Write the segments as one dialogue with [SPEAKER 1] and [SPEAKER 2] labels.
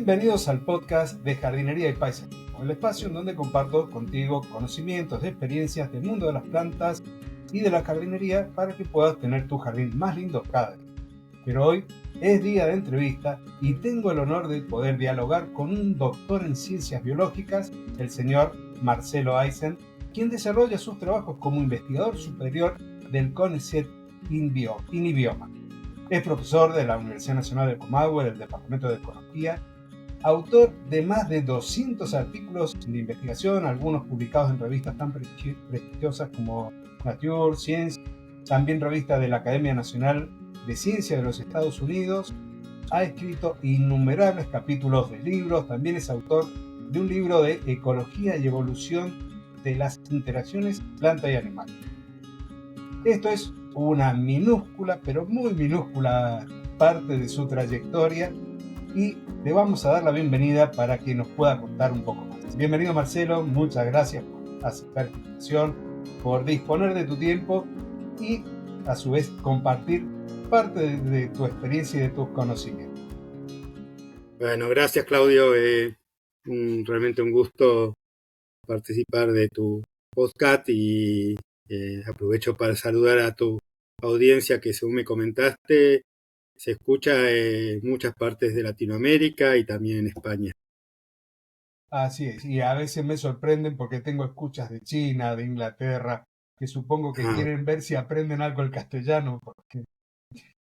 [SPEAKER 1] Bienvenidos al podcast de Jardinería y Paisajismo, el espacio en donde comparto contigo conocimientos, experiencias del mundo de las plantas y de la jardinería para que puedas tener tu jardín más lindo cada día. Pero hoy es día de entrevista y tengo el honor de poder dialogar con un doctor en ciencias biológicas, el señor Marcelo Aysen, quien desarrolla sus trabajos como investigador superior del CONICET INIBIOMA. Es profesor de la Universidad Nacional del Comahue del Departamento de Ecología, autor de más de 200 artículos de investigación, algunos publicados en revistas tan prestigiosas como Nature, Science, también revista de la Academia Nacional de Ciencia de los Estados Unidos. Ha escrito innumerables capítulos de libros, también es autor de un libro de ecología y evolución de las interacciones planta y animal. Esto es una minúscula, pero muy minúscula parte de su trayectoria y le vamos a dar la bienvenida para que nos pueda contar un poco más. Bienvenido Marcelo, muchas gracias por aceptar esta invitación, por disponer de tu tiempo y a su vez compartir parte de tu experiencia y de tus conocimientos.
[SPEAKER 2] Bueno, gracias Claudio, realmente un gusto participar de tu podcast y aprovecho para saludar a tu audiencia que, según me comentaste, se escucha en muchas partes de Latinoamérica y también en España.
[SPEAKER 1] Así es, y a veces me sorprenden porque tengo escuchas de China, de Inglaterra, que supongo que quieren ver si aprenden algo el castellano, porque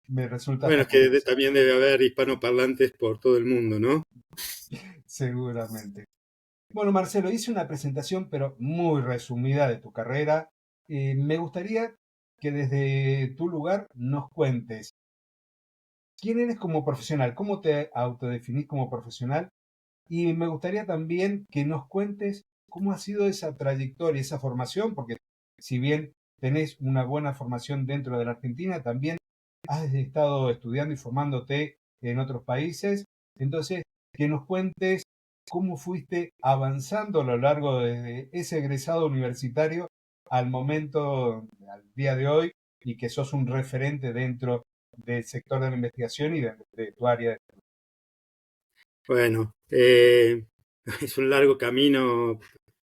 [SPEAKER 1] me resulta
[SPEAKER 2] bueno, es que también debe haber hispanoparlantes por todo el mundo, ¿no?
[SPEAKER 1] Seguramente. Bueno, Marcelo, hice una presentación, pero muy resumida de tu carrera. Me gustaría que desde tu lugar nos cuentes quién eres como profesional, cómo te autodefinís como profesional, y me gustaría también que nos cuentes cómo ha sido esa trayectoria, esa formación, porque si bien tenés una buena formación dentro de la Argentina, también has estado estudiando y formándote en otros países. Entonces, que nos cuentes cómo fuiste avanzando a lo largo de ese egresado universitario al momento, al día de hoy, y que sos un referente dentro del sector de la investigación y de tu área.
[SPEAKER 2] Bueno, es un largo camino,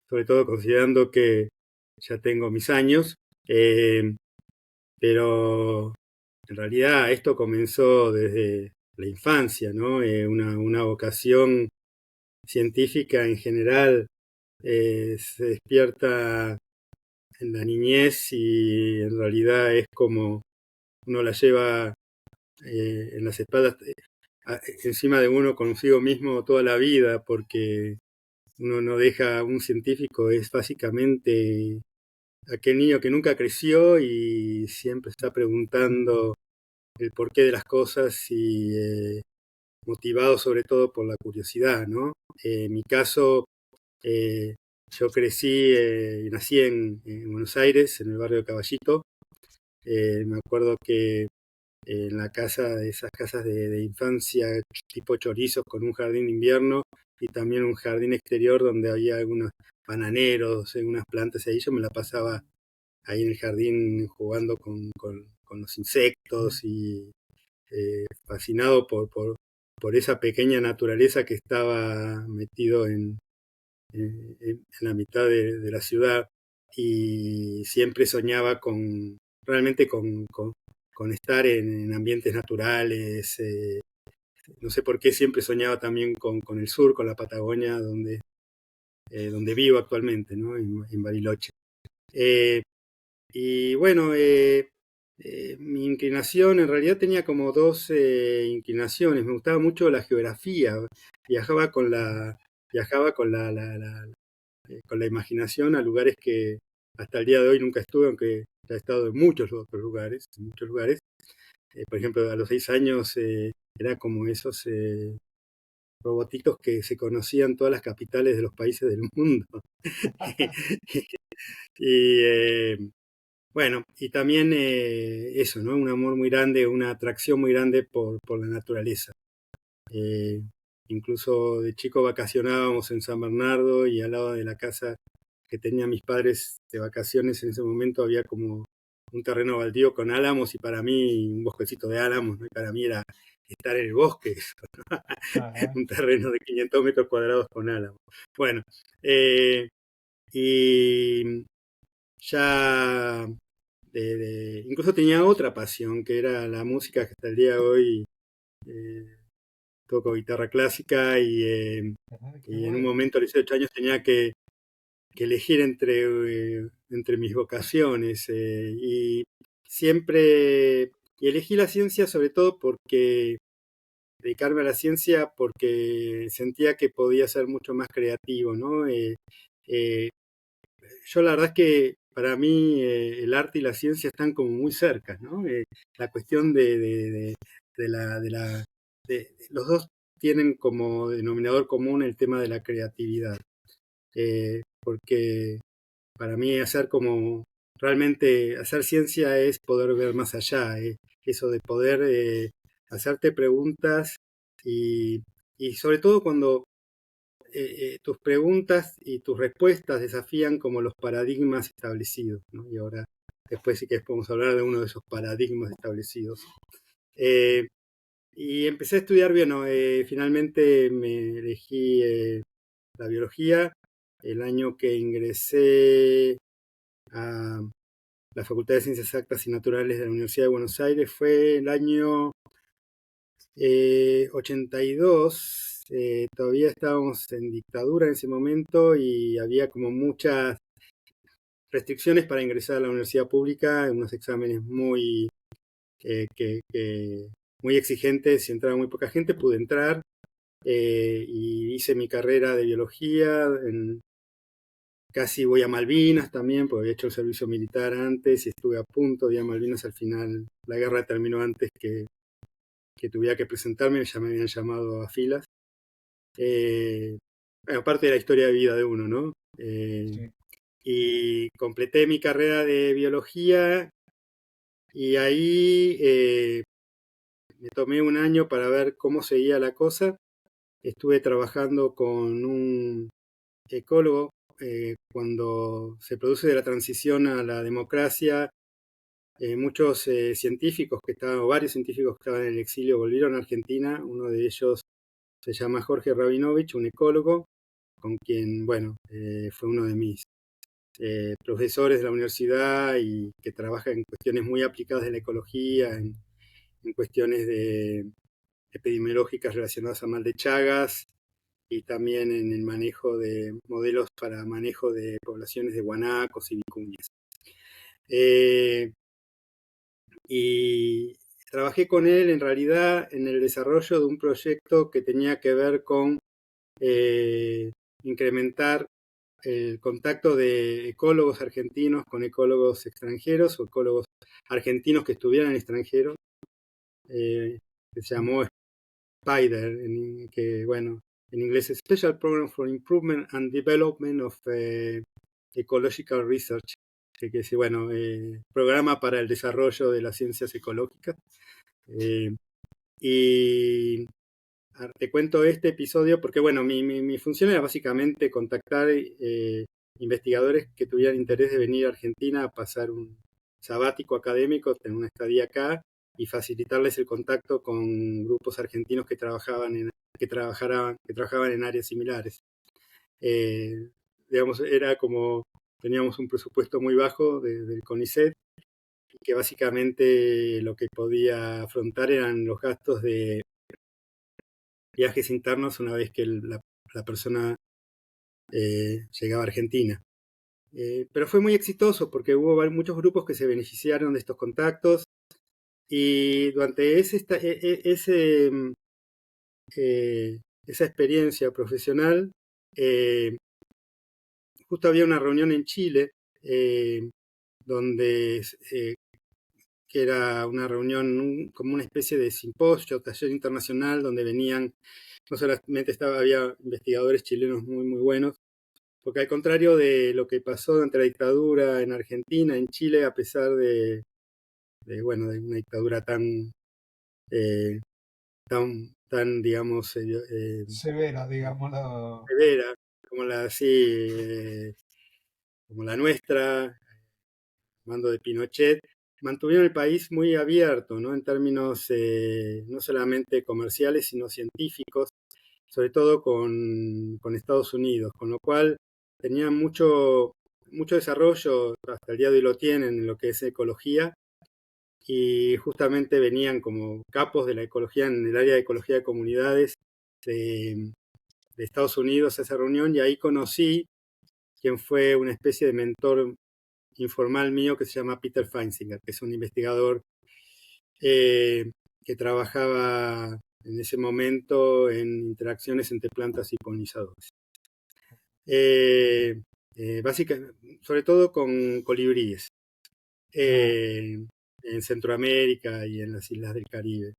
[SPEAKER 2] sobre todo considerando que ya tengo mis años, pero en realidad esto comenzó desde la infancia, ¿no? Una vocación científica en general se despierta en la niñez y en realidad es como uno la lleva en las espaldas, encima de uno consigo mismo toda la vida, porque uno no deja, un científico es básicamente aquel niño que nunca creció y siempre está preguntando el porqué de las cosas y motivado sobre todo por la curiosidad, ¿no? En mi caso, yo crecí y nací en Buenos Aires, en el barrio de Caballito. Me acuerdo que en la casa, de esas casas de infancia tipo chorizos con un jardín de invierno y también un jardín exterior donde había algunos bananeros, unas plantas ahí, yo me la pasaba ahí en el jardín jugando con los insectos y fascinado por esa pequeña naturaleza que estaba metido en la mitad de la ciudad y siempre soñaba realmente con estar en ambientes naturales. No sé por qué siempre soñaba también con el sur, con la Patagonia, donde vivo actualmente, ¿no? En Bariloche. Y bueno, mi inclinación en realidad tenía como dos inclinaciones. Me gustaba mucho la geografía. Viajaba con la, viajaba con la imaginación a lugares que hasta el día de hoy nunca estuve, aunque ya he estado en muchos otros lugares, en muchos lugares. Por ejemplo, a los 6 años era como esos robotitos que se conocían todas las capitales de los países del mundo. y bueno, y también eso, ¿no? Un amor muy grande, una atracción muy grande por la naturaleza. Eh, Incluso de chico vacacionábamos en San Bernardo y al lado de la casa que tenían mis padres de vacaciones en ese momento había como un terreno baldío con álamos y para mí un bosquecito de álamos, ¿no? Y para mí estar en el bosque,
[SPEAKER 1] Ajá.
[SPEAKER 2] un terreno de 500 metros cuadrados con álamos. Bueno, eh, y ya incluso tenía otra pasión, que era la música, que hasta el día de hoy eh, toco guitarra clásica
[SPEAKER 1] Ajá, qué
[SPEAKER 2] y en un
[SPEAKER 1] bueno.
[SPEAKER 2] momento a los 18 años tenía que elegir entre mis vocaciones y siempre y elegí la ciencia sobre todo porque dedicarme a la ciencia porque sentía que podía ser mucho más creativo, ¿no? Eh, yo la verdad es que para mí el arte y la ciencia están como muy cerca, ¿no? La cuestión los dos tienen como denominador común el tema de la creatividad, porque para mí realmente hacer ciencia es poder ver más allá, eso de poder hacerte preguntas y, y sobre todo cuando tus preguntas y tus respuestas desafían como los paradigmas establecidos, ¿no? Y ahora, después sí que podemos hablar de uno de esos paradigmas establecidos. Eh, y empecé a estudiar, bueno, finalmente me elegí la biología. El año que ingresé a la Facultad de Ciencias Exactas y Naturales de la Universidad de Buenos Aires fue el año 82. Todavía estábamos en dictadura en ese momento y había como muchas restricciones para ingresar a la universidad pública, unos exámenes muy exigentes, y entraba muy poca gente, pude entrar y hice mi carrera de biología. Casi voy a Malvinas también, porque había hecho el servicio militar antes y estuve a punto de ir a Malvinas. Al final la guerra terminó antes que tuviera que presentarme, ya me habían llamado a filas. Eh, bueno, parte de la historia de vida de uno, ¿no?
[SPEAKER 1] Sí.
[SPEAKER 2] Y completé mi carrera de biología y ahí me tomé un año para ver cómo seguía la cosa. Estuve trabajando con un ecólogo cuando se produce la transición a la democracia. Muchos científicos que estaban, o varios científicos que estaban en el exilio, volvieron a Argentina. Uno de ellos se llama Jorge Rabinovich, un ecólogo, con quien, bueno, fue uno de mis profesores de la universidad y que trabaja en cuestiones muy aplicadas de la ecología, en cuestiones epidemiológicas relacionadas a mal de Chagas y también en el manejo de modelos para manejo de poblaciones de guanacos y vicuñas. Eh, y trabajé con él en realidad en el desarrollo de un proyecto que tenía que ver con eh, incrementar el contacto de ecólogos argentinos con ecólogos extranjeros o ecólogos argentinos que estuvieran en el extranjero, eh, que se llamó SPIDER, que bueno, en inglés es Special Program for Improvement and Development of Ecological Research, que es, bueno, programa para el desarrollo de las ciencias ecológicas. Eh, y te cuento este episodio porque, bueno, mi función era básicamente contactar investigadores que tuvieran interés de venir a Argentina a pasar un sabático académico, tener una estadía acá y facilitarles el contacto con grupos argentinos que trabajaban en áreas similares. Eh, digamos, era como, teníamos un presupuesto muy bajo del CONICET, que básicamente lo que podía afrontar eran los gastos de viajes internos una vez que la persona llegaba a Argentina. Pero fue muy exitoso porque hubo muchos grupos que se beneficiaron de estos contactos y durante esa experiencia profesional, eh, justo había una reunión en Chile eh, donde que era una reunión como una especie de simposio, taller internacional, donde venían, no solamente había investigadores chilenos muy, muy buenos, porque al contrario de lo que pasó durante la dictadura en Argentina, en Chile, a pesar bueno, de una dictadura eh, digamos,
[SPEAKER 1] Severa, digámoslo.
[SPEAKER 2] severa, como como la nuestra, mando de Pinochet, mantuvieron el país muy abierto, ¿no? En términos no solamente comerciales, sino científicos, sobre todo con Estados Unidos, con lo cual tenían mucho desarrollo, hasta el día de hoy lo tienen, en lo que es ecología, y justamente venían como capos de la ecología en el área de ecología de comunidades de, de Estados Unidos a esa reunión, y ahí conocí quien fue una especie de mentor informal mío que se llama Peter Feinsinger, que es un investigador que trabajaba en ese momento en interacciones entre plantas y polinizadores. Básicamente, sobre todo con colibríes, en Centroamérica y en las islas del Caribe.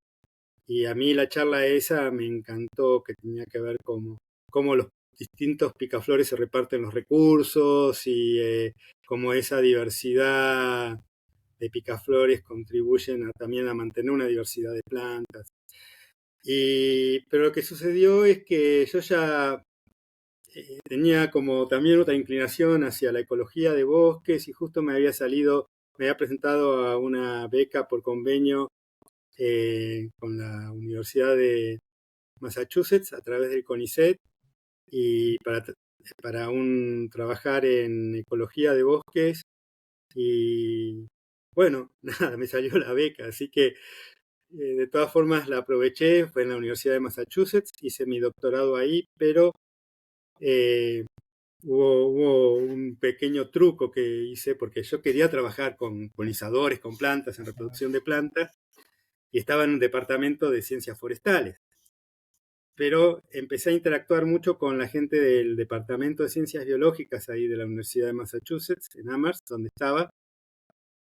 [SPEAKER 2] Y a mí la charla esa me encantó, que tenía que ver cómo los distintos picaflores se reparten los recursos y cómo esa diversidad de picaflores contribuyen también a mantener una diversidad de plantas. Pero lo que sucedió es que yo ya tenía como también otra inclinación hacia la ecología de bosques y justo me había presentado a una beca por convenio con la Universidad de Massachusetts a través del CONICET y para trabajar en ecología de bosques y bueno, nada, me salió la beca, así que de todas formas la aproveché, fue en la Universidad de Massachusetts, hice mi doctorado ahí, pero eh, hubo un pequeño truco que hice porque yo quería trabajar con polinizadores, con plantas, en reproducción de plantas, y estaba en un departamento de ciencias forestales. Pero empecé a interactuar mucho con la gente del Departamento de Ciencias Biológicas ahí de la Universidad de Massachusetts, en Amherst, donde estaba,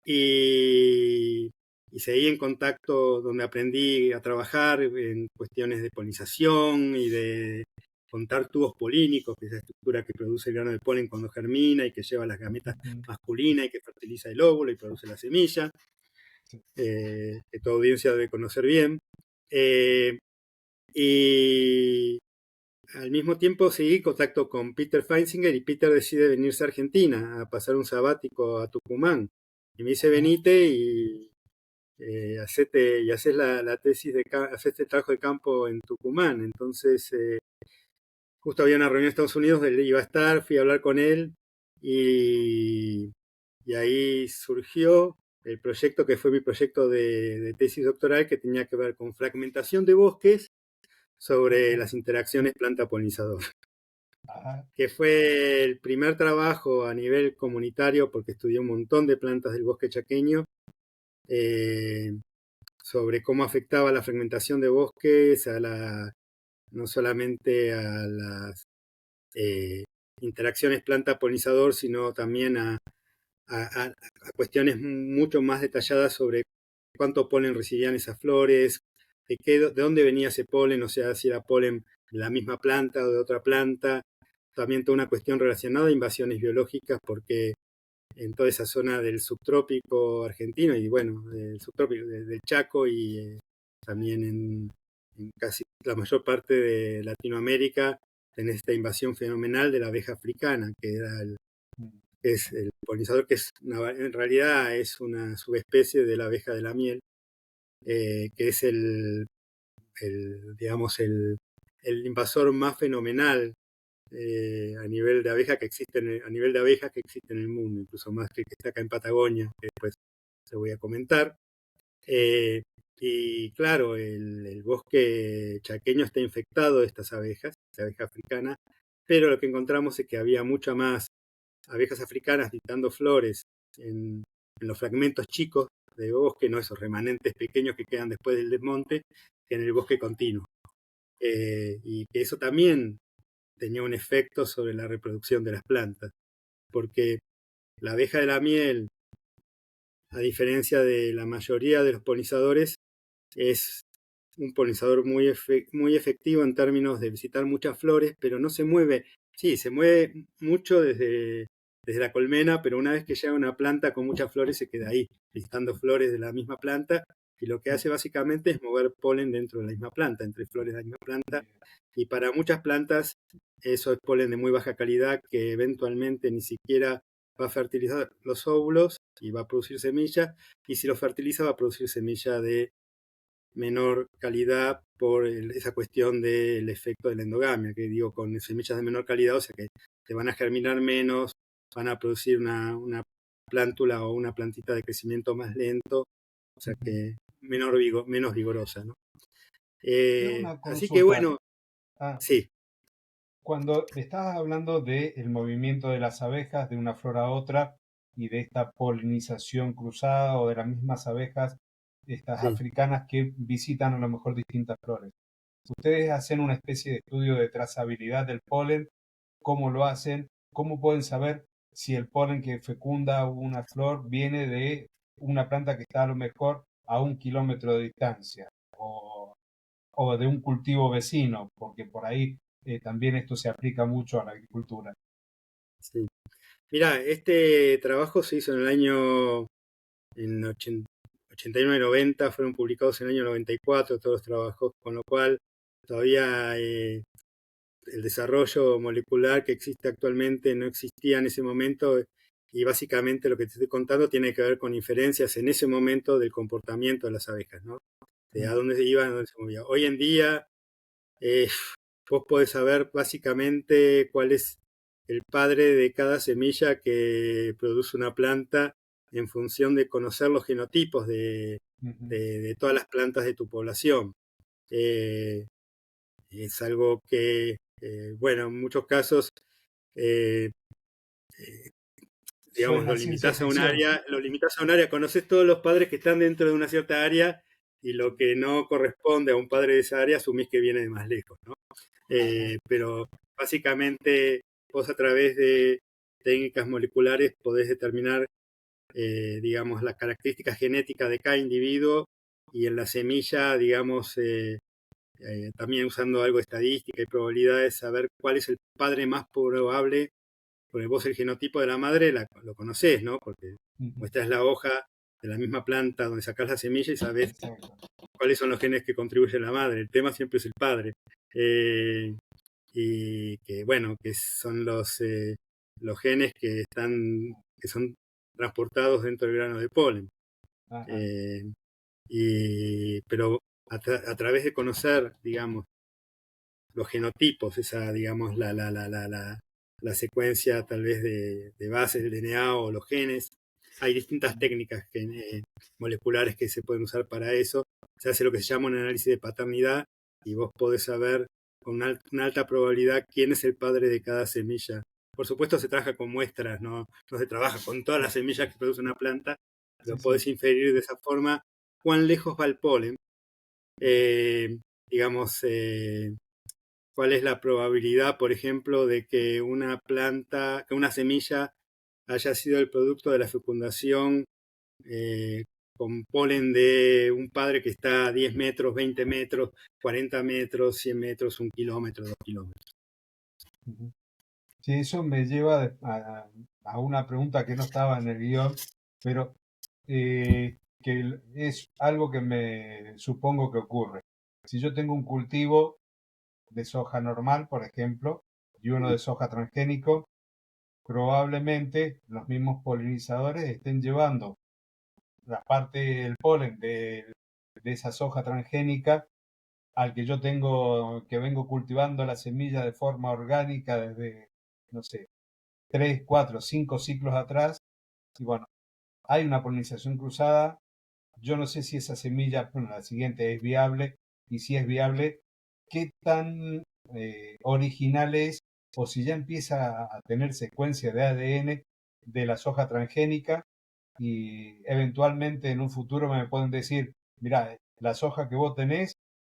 [SPEAKER 2] y, y seguí en contacto donde aprendí a trabajar en cuestiones de polinización y de contar tubos polínicos, que es la estructura que produce el grano de polen cuando germina y que lleva las gametas masculinas y que fertiliza el óvulo y produce la semilla, que tu audiencia debe conocer bien. Y al mismo tiempo seguí en contacto con Peter Feinsinger y Peter decide venirse a Argentina a pasar un sabático a Tucumán. Y me dice, venite y haces la tesis, haces el trabajo de campo en Tucumán. Entonces, justo había una reunión en Estados Unidos, él iba a estar, fui a hablar con él y ahí surgió el proyecto que fue mi proyecto de tesis doctoral, que tenía que ver con fragmentación de bosques sobre las interacciones planta-polinizador, que fue el primer trabajo a nivel comunitario, porque estudié un montón de plantas del bosque chaqueño, sobre cómo afectaba la fragmentación de bosques no solamente a las interacciones planta-polinizador, sino también a cuestiones mucho más detalladas sobre cuánto polen recibían esas flores, de dónde venía ese polen, o sea, si era polen de la misma planta o de otra planta. También toda una cuestión relacionada a invasiones biológicas, porque en toda esa zona del subtrópico argentino y bueno, del subtrópico, del Chaco y también en casi la mayor parte de Latinoamérica, tenés esta invasión fenomenal de la abeja africana, que es el polinizador, en realidad es una subespecie de la abeja de la miel, que es digamos, el invasor más fenomenal a nivel de abeja que existe a nivel de abejas que existe en el mundo, incluso más que está acá en Patagonia, que después se voy a comentar. Y claro, el bosque chaqueño está infectado de estas abejas, de abeja africana, pero lo que encontramos es que había mucha más abejas africanas dictando flores en los fragmentos chicos de bosque, no esos remanentes pequeños que quedan después del desmonte, que en el bosque continuo. Y que eso también tenía un efecto sobre la reproducción de las plantas, porque la abeja de la miel, a diferencia de la mayoría de los polinizadores, es un polinizador muy efectivo en términos de visitar muchas flores, pero no se mueve. Sí, se mueve mucho desde la colmena, pero una vez que llega una planta con muchas flores se queda ahí, visitando flores de la misma planta, y lo que hace básicamente es mover polen dentro de la misma planta, entre flores de la misma planta, y para muchas plantas eso es polen de muy baja calidad que eventualmente ni siquiera va a fertilizar los óvulos y va a producir semilla, y si lo fertiliza va a producir semilla de menor calidad por esa cuestión del efecto de la endogamia, que digo, con semillas de menor calidad, o sea que te van a germinar menos, van a producir una plántula o una plantita de crecimiento más lento, o sea que menos vigorosa, ¿no?
[SPEAKER 1] Tengo una
[SPEAKER 2] Así que
[SPEAKER 1] consulta.
[SPEAKER 2] bueno,
[SPEAKER 1] Ah,
[SPEAKER 2] sí,
[SPEAKER 1] cuando estabas hablando del movimiento de las abejas de una flor a otra y de esta polinización cruzada o de las mismas abejas, estas
[SPEAKER 2] sí.
[SPEAKER 1] africanas que visitan a lo mejor distintas flores. ¿Ustedes hacen una especie de estudio de trazabilidad del polen? ¿Cómo lo hacen? ¿Cómo pueden saber si el polen que fecunda una flor viene de una planta que está a lo mejor a 1 kilómetro de distancia o de un cultivo vecino? Porque por ahí también esto se aplica mucho a la agricultura.
[SPEAKER 2] Sí. Mira, este trabajo se hizo en el año en 89-90, fueron publicados en el año 94 todos los trabajos, con lo cual todavía el desarrollo molecular que existe actualmente no existía en ese momento y básicamente lo que te estoy contando tiene que ver con inferencias en ese momento del comportamiento de las abejas, ¿no? De a
[SPEAKER 1] Mm,
[SPEAKER 2] dónde se iban, a dónde se movían. Hoy en día eh, vos podés saber básicamente cuál es el padre de cada semilla que produce una planta en función de conocer los genotipos
[SPEAKER 1] ujú.
[SPEAKER 2] de todas las plantas de tu población. Eh, es algo que, bueno, en muchos casos, eh, eh, digamos,
[SPEAKER 1] Suena a ciencia ficción.
[SPEAKER 2] lo limitas a un área, conoces todos los padres que están dentro de una cierta área y lo que no corresponde a un padre de esa área asumís que viene de más lejos, ¿no?
[SPEAKER 1] Ajá,
[SPEAKER 2] Pero básicamente vos a través de técnicas moleculares podés determinar, digamos, las características genéticas de cada individuo y en la semilla, digamos, también usando algo de estadística y probabilidades, saber cuál es el padre más probable, porque vos el genotipo de la madre lo conocés, ¿no? Porque
[SPEAKER 1] ujú,
[SPEAKER 2] muestras la hoja de la misma planta donde sacás la semilla y sabés
[SPEAKER 1] exacto.
[SPEAKER 2] cuáles son los genes que contribuye la madre. El tema siempre es el padre. Eh, y que bueno, que son los genes que son transportados dentro del grano de polen.
[SPEAKER 1] Ajá,
[SPEAKER 2] Eh, pero a través de conocer, digamos, los genotipos, esa, digamos, la secuencia tal vez de bases del DNA o los genes. Hay distintas técnicas moleculares que se pueden usar para eso. Se hace lo que se llama un análisis de paternidad y vos podés saber con una alta probabilidad quién es el padre de cada semilla. Por supuesto se trabaja con muestras, no se trabaja con todas las semillas que produce una planta, pero
[SPEAKER 1] sí, sí.
[SPEAKER 2] podés inferir de esa forma cuán lejos va el polen. Eh, digamos, cuál es la probabilidad, por ejemplo, de que que una semilla haya sido el producto de la fecundación eh, con polen de un padre que está a 10 metros, 20 metros, 40 metros, 100 metros, 1 kilómetro, 2 kilómetros.
[SPEAKER 1] Ujú. Sí, eso me lleva a una pregunta que no estaba en el guión, pero que es algo que me supongo que ocurre. Si yo tengo un cultivo de soja normal, por ejemplo, y uno de soja transgénico, probablemente los mismos polinizadores estén llevando la parte del polen de esa soja transgénica al que yo tengo, que vengo cultivando la semilla de forma orgánica desde, no sé, 3, 4, 5 ciclos atrás. Y bueno, hay una polinización cruzada. Yo no sé si esa semilla, bueno, la siguiente es viable, y si es viable, qué tan original es, o si ya empieza a tener secuencia de ADN de la soja transgénica, y eventualmente en un futuro me pueden decir, mira, la soja que vos tenés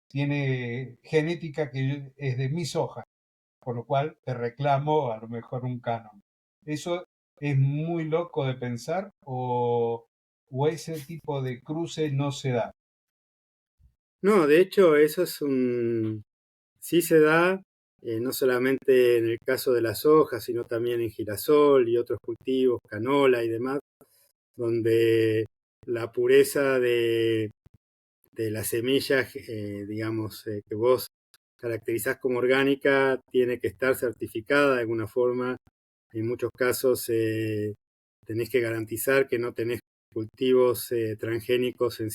[SPEAKER 1] tiene genética que es de mi soja, por lo cual te reclamo a lo mejor un canon. ¿Eso es muy loco de pensar o ese tipo de cruce no se da?
[SPEAKER 2] No, de hecho, sí se da, no solamente en el caso de la soja, sino también en girasol y otros cultivos, canola y demás, donde la pureza de las semillas, digamos, que vos caracterizás como orgánica, tiene que estar certificada de alguna forma. En muchos casos tenés que garantizar que no tenés cultivos transgénicos en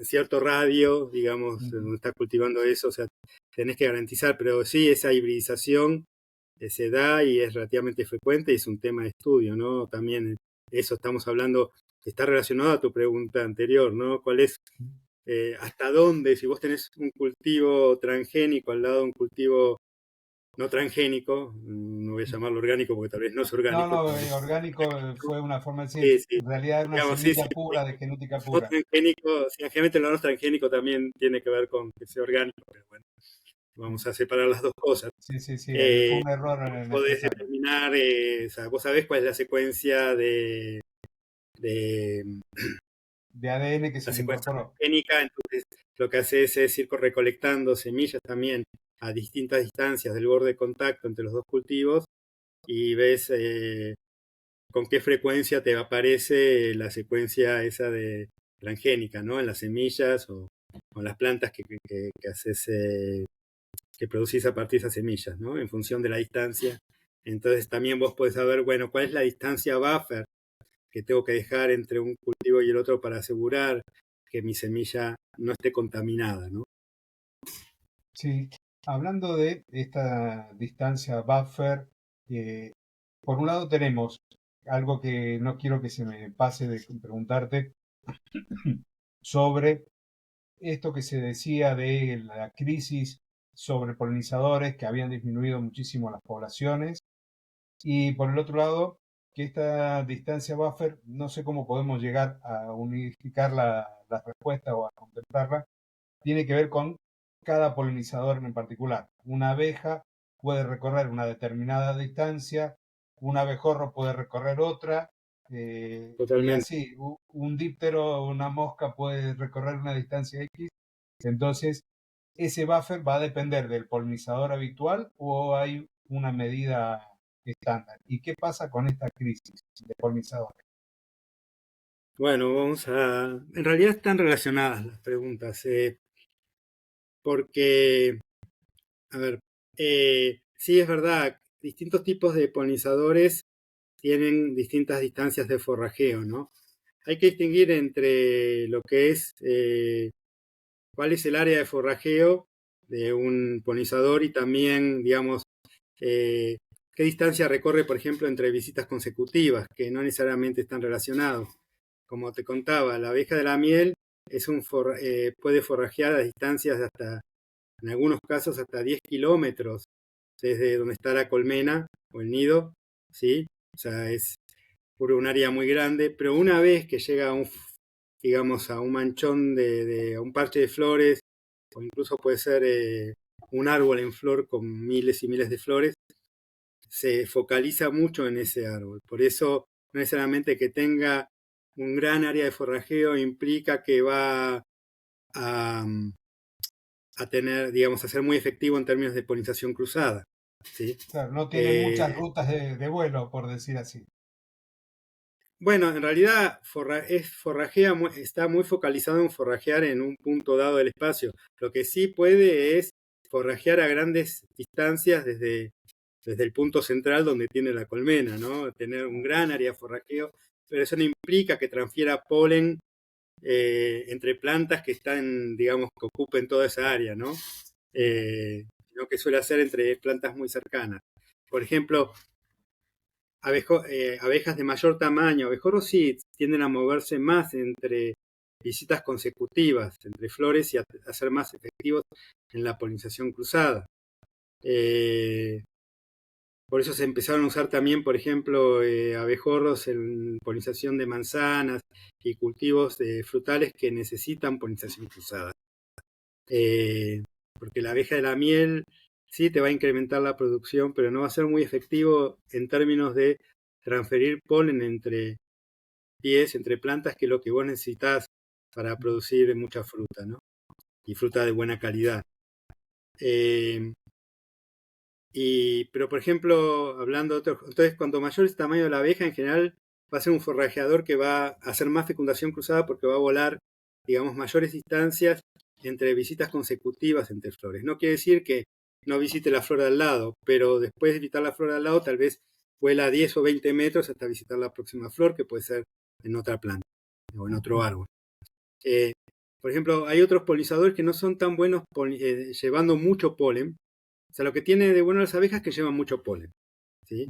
[SPEAKER 2] cierto radio, digamos, donde está cultivando eso, o sea, tenés que garantizar, pero sí, esa hibridización se da y es relativamente frecuente y es un tema de estudio, ¿no? También eso estamos hablando, está relacionado a tu pregunta anterior, ¿no? ¿Cuál es, hasta dónde, si vos tenés un cultivo transgénico al lado de un cultivo no transgénico, no voy a llamarlo orgánico porque tal vez no es
[SPEAKER 1] No,
[SPEAKER 2] orgánico.
[SPEAKER 1] no, orgánico fue una forma de decir,
[SPEAKER 2] Sí, sí,
[SPEAKER 1] en realidad era una
[SPEAKER 2] digamos, sí, sí,
[SPEAKER 1] semilla pura, de genética
[SPEAKER 2] no
[SPEAKER 1] pura.
[SPEAKER 2] transgénico, sí, generalmente lo no transgénico también tiene que ver con que sea orgánico, pero bueno, vamos a separar las dos cosas.
[SPEAKER 1] Sí, sí, sí, fue
[SPEAKER 2] Eh,
[SPEAKER 1] un error
[SPEAKER 2] Vos
[SPEAKER 1] en
[SPEAKER 2] podés
[SPEAKER 1] expresarlo.
[SPEAKER 2] determinar, o sea, vos sabés cuál es la secuencia de
[SPEAKER 1] De ADN que se
[SPEAKER 2] la
[SPEAKER 1] le
[SPEAKER 2] secuencia
[SPEAKER 1] incorporó.
[SPEAKER 2] transgénica, entonces lo que haces es ir recolectando semillas también a distintas distancias del borde de contacto entre los dos cultivos y ves con qué frecuencia te aparece la secuencia esa de transgénica, ¿no? En las semillas o en las plantas que haces, que producís a partir de esas semillas, ¿no? En función de la distancia. Entonces también vos podés saber, bueno, cuál es la distancia buffer que tengo que dejar entre un cultivo y el otro para asegurar que mi semilla no esté contaminada, ¿no?
[SPEAKER 1] Sí, hablando de esta distancia buffer, por un lado tenemos algo que no quiero que se me pase de preguntarte sobre esto que se decía de la crisis sobre polinizadores que habían disminuido muchísimo las poblaciones y por el otro lado que esta distancia buffer no sé cómo podemos llegar a unificar la respuesta o a contemplarla, tiene que ver con cada polinizador en particular. Una abeja puede recorrer una determinada distancia, un abejorro puede recorrer otra, y
[SPEAKER 2] Totalmente.
[SPEAKER 1] así, un díptero o una mosca puede recorrer una distancia X. Entonces, ese buffer va a depender del polinizador habitual o hay una medida estándar. ¿Y qué pasa con esta crisis de polinizadores?
[SPEAKER 2] Bueno, en realidad están relacionadas las preguntas, porque, a ver, sí es verdad, distintos tipos de polinizadores tienen distintas distancias de forrajeo, ¿no? Hay que distinguir entre lo que es, cuál es el área de forrajeo de un polinizador y también, digamos, eh, qué distancia recorre, por ejemplo, entre visitas consecutivas, que no necesariamente están relacionados. Como te contaba, la abeja de la miel puede forrajear a distancias de hasta, en algunos casos, hasta 10 kilómetros desde donde está la colmena o el nido, ¿sí? O sea, es por un área muy grande, pero una vez que llega a digamos, a un manchón a un parche de flores, o incluso puede ser un árbol en flor con miles y miles de flores, se focaliza mucho en ese árbol. Por eso, no necesariamente que tenga un gran área de forrajeo implica que va a, a tener, digamos, a ser muy efectivo en términos de polinización cruzada. ¿Sí?
[SPEAKER 1] Claro, no tiene muchas
[SPEAKER 2] Eh,
[SPEAKER 1] rutas de vuelo, por decir así.
[SPEAKER 2] bueno, en realidad está muy focalizado en forrajear en un punto dado del espacio. Lo que sí puede es forrajear a grandes distancias desde el punto central donde tiene la colmena, ¿no? Tener un gran área de forrajeo, pero eso no implica que transfiera polen entre plantas que están, digamos, que ocupen toda esa área, ¿no? Sino que suele hacer entre plantas muy cercanas. Por ejemplo, abejas de mayor tamaño, abejorros sí tienden a moverse más entre visitas consecutivas, entre flores y a ser más efectivos en la polinización cruzada. Eh, por eso se empezaron a usar también, por ejemplo, abejorros en polinización de manzanas y cultivos frutales que necesitan polinización cruzada. Eh, Porque la abeja de la miel sí te va a incrementar la producción, pero no va a ser muy efectivo en términos de transferir polen entre pies, entre plantas, que es lo que vos necesitas para producir mucha fruta, ¿no? Y fruta de buena calidad. Eh, pero, por ejemplo, hablando de otro, entonces, cuanto mayor es el tamaño de la abeja, en general va a ser un forrajeador que va a hacer más fecundación cruzada porque va a volar, digamos, mayores distancias entre visitas consecutivas entre flores. No quiere decir que no visite la flor de al lado, pero después de visitar la flor de al lado, tal vez vuela 10 o 20 metros hasta visitar la próxima flor, que puede ser en otra planta o en otro árbol. Eh, por ejemplo, hay otros polinizadores que no son tan buenos llevando mucho polen. O sea, lo que tiene de bueno las abejas es que llevan mucho polen, ¿sí?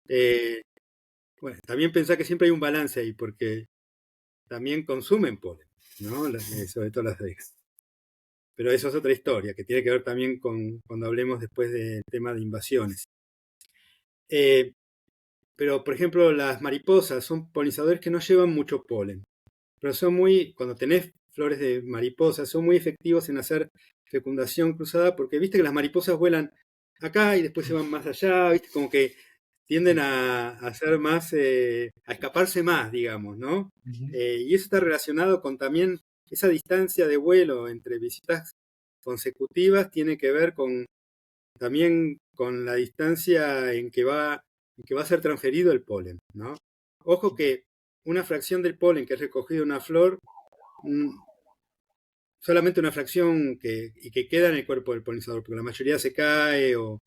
[SPEAKER 2] Eh, bueno, también pensá que siempre hay un balance ahí, porque también consumen polen, ¿no? Sobre todo las abejas. Pero eso es otra historia, que tiene que ver también con cuando hablemos después del tema de invasiones. Pero, por ejemplo, las mariposas son polinizadores que no llevan mucho polen, pero son cuando tenés flores de mariposas, son muy efectivos en hacer fecundación cruzada, porque viste que las mariposas vuelan acá y después se van más allá, viste, como que tienden a hacer más, a escaparse más, digamos, ¿no? Y eso está relacionado con también esa distancia de vuelo entre visitas consecutivas, tiene que ver también con la distancia en que va a ser transferido el polen, ¿no? Ojo que una fracción del polen que es recogido en una flor, solamente una fracción y que queda en el cuerpo del polinizador, porque la mayoría se cae o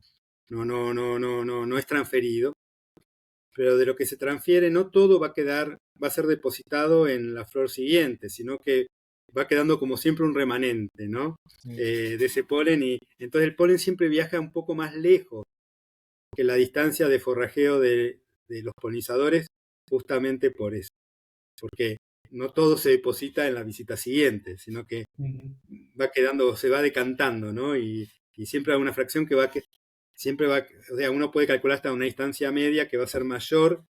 [SPEAKER 2] no es transferido. Pero de lo que se transfiere, no todo va a ser depositado en la flor siguiente, sino que va quedando como siempre un remanente, ¿no? De ese polen, y entonces el polen siempre viaja un poco más lejos que la distancia de forrajeo de los polinizadores, justamente por eso, porque no todo se deposita en la visita siguiente, sino que va quedando, se va decantando, ¿no? Y siempre hay una fracción siempre va, o sea, uno puede calcular hasta una distancia media que va a ser mayor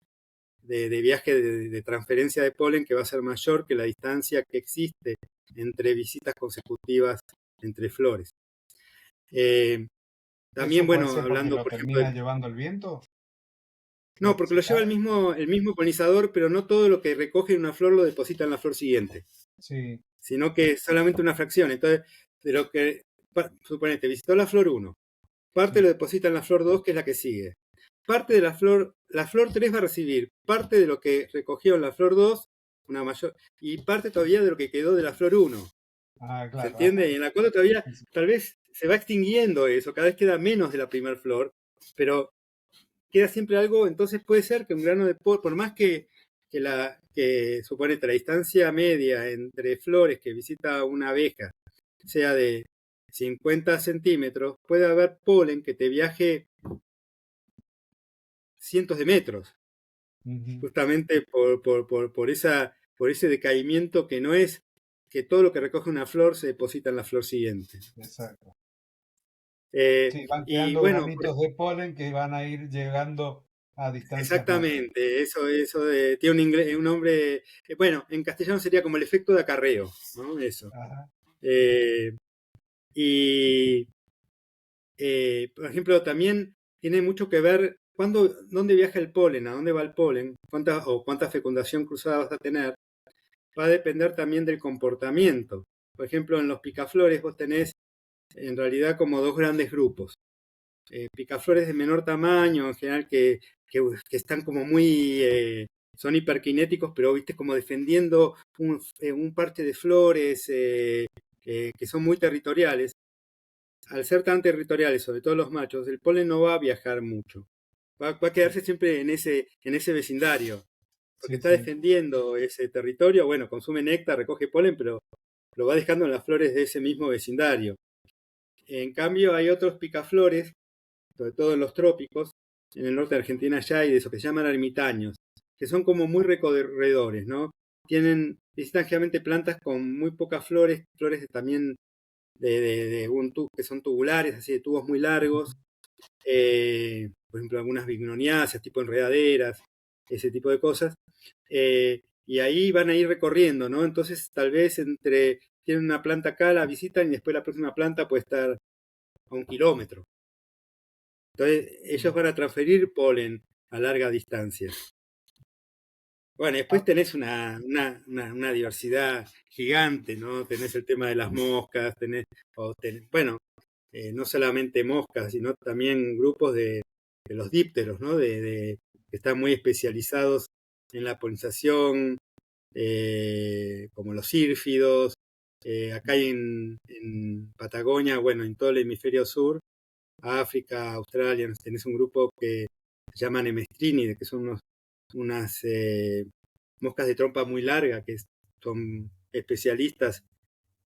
[SPEAKER 2] de viaje de transferencia de polen, que va a ser mayor que la distancia que existe entre visitas consecutivas entre flores. También, bueno, hablando, por ejemplo,
[SPEAKER 1] termina llevando el viento.
[SPEAKER 2] No, porque lo lleva el mismo polinizador, pero no todo lo que recoge en una flor lo deposita en la flor siguiente.
[SPEAKER 1] Sí.
[SPEAKER 2] Sino que solamente una fracción. Entonces, de lo que, suponete, visitó la flor 1, parte lo deposita en la flor 2, que es la que sigue. Parte de la flor 3 va a recibir parte de lo que recogió en la flor 2, una mayor, y parte todavía de lo que quedó de la flor 1.
[SPEAKER 1] Claro.
[SPEAKER 2] ¿Se entiende? Y en la cual todavía, tal vez se va extinguiendo eso, cada vez queda menos de la primera flor, pero queda siempre algo. Entonces puede ser que un grano de polen, por más que suponete la distancia media entre flores que visita una abeja sea de 50 centímetros, puede haber polen que te viaje cientos de metros, justamente por ese decaimiento, que no es que todo lo que recoge una flor se deposita en la flor siguiente.
[SPEAKER 1] Exacto.
[SPEAKER 2] Sí,
[SPEAKER 1] van
[SPEAKER 2] y
[SPEAKER 1] quedando
[SPEAKER 2] bueno,
[SPEAKER 1] granitos de polen que van a ir llegando a distancias
[SPEAKER 2] exactamente, eso tiene un nombre, bueno, en castellano sería como el efecto de acarreo, ¿no? Eso. Eh, y, por ejemplo, también tiene mucho que ver dónde viaja el polen, a dónde va el polen, cuánta fecundación cruzada vas a tener, va a depender también del comportamiento. Por ejemplo, en los picaflores vos tenés en realidad como dos grandes grupos. Picaflores de menor tamaño, en general, que están como son hiperkinéticos, pero viste como defendiendo un parche de flores, que son muy territoriales. Al ser tan territoriales, sobre todo los machos, el polen no va a viajar mucho. Va a quedarse siempre en ese vecindario, porque está defendiendo ese territorio. Bueno, consume néctar, recoge polen, pero lo va dejando en las flores de ese mismo vecindario. En cambio, hay otros picaflores, sobre todo en los trópicos, en el norte de Argentina ya hay de eso, que se llaman ermitaños, que son como muy recorredores, ¿no? Visitan generalmente plantas con muy pocas flores, flores también que son tubulares, así de tubos muy largos, por ejemplo algunas bignoniáceas, tipo enredaderas, ese tipo de cosas, y ahí van a ir recorriendo, ¿no? Entonces tal vez tienen una planta acá, la visitan y después la próxima planta puede estar a 1 kilómetro. Entonces ellos van a transferir polen a larga distancia. Bueno, después tenés una diversidad gigante, ¿no? Tenés el tema de las moscas, bueno, no solamente moscas, sino también grupos de los dípteros, ¿no? Que están muy especializados en la polinización, como los sírfidos. Acá en Patagonia, bueno, en todo el hemisferio sur, África, Australia, tenés un grupo que se llaman emestrínides, que son unas moscas de trompa muy larga, que son especialistas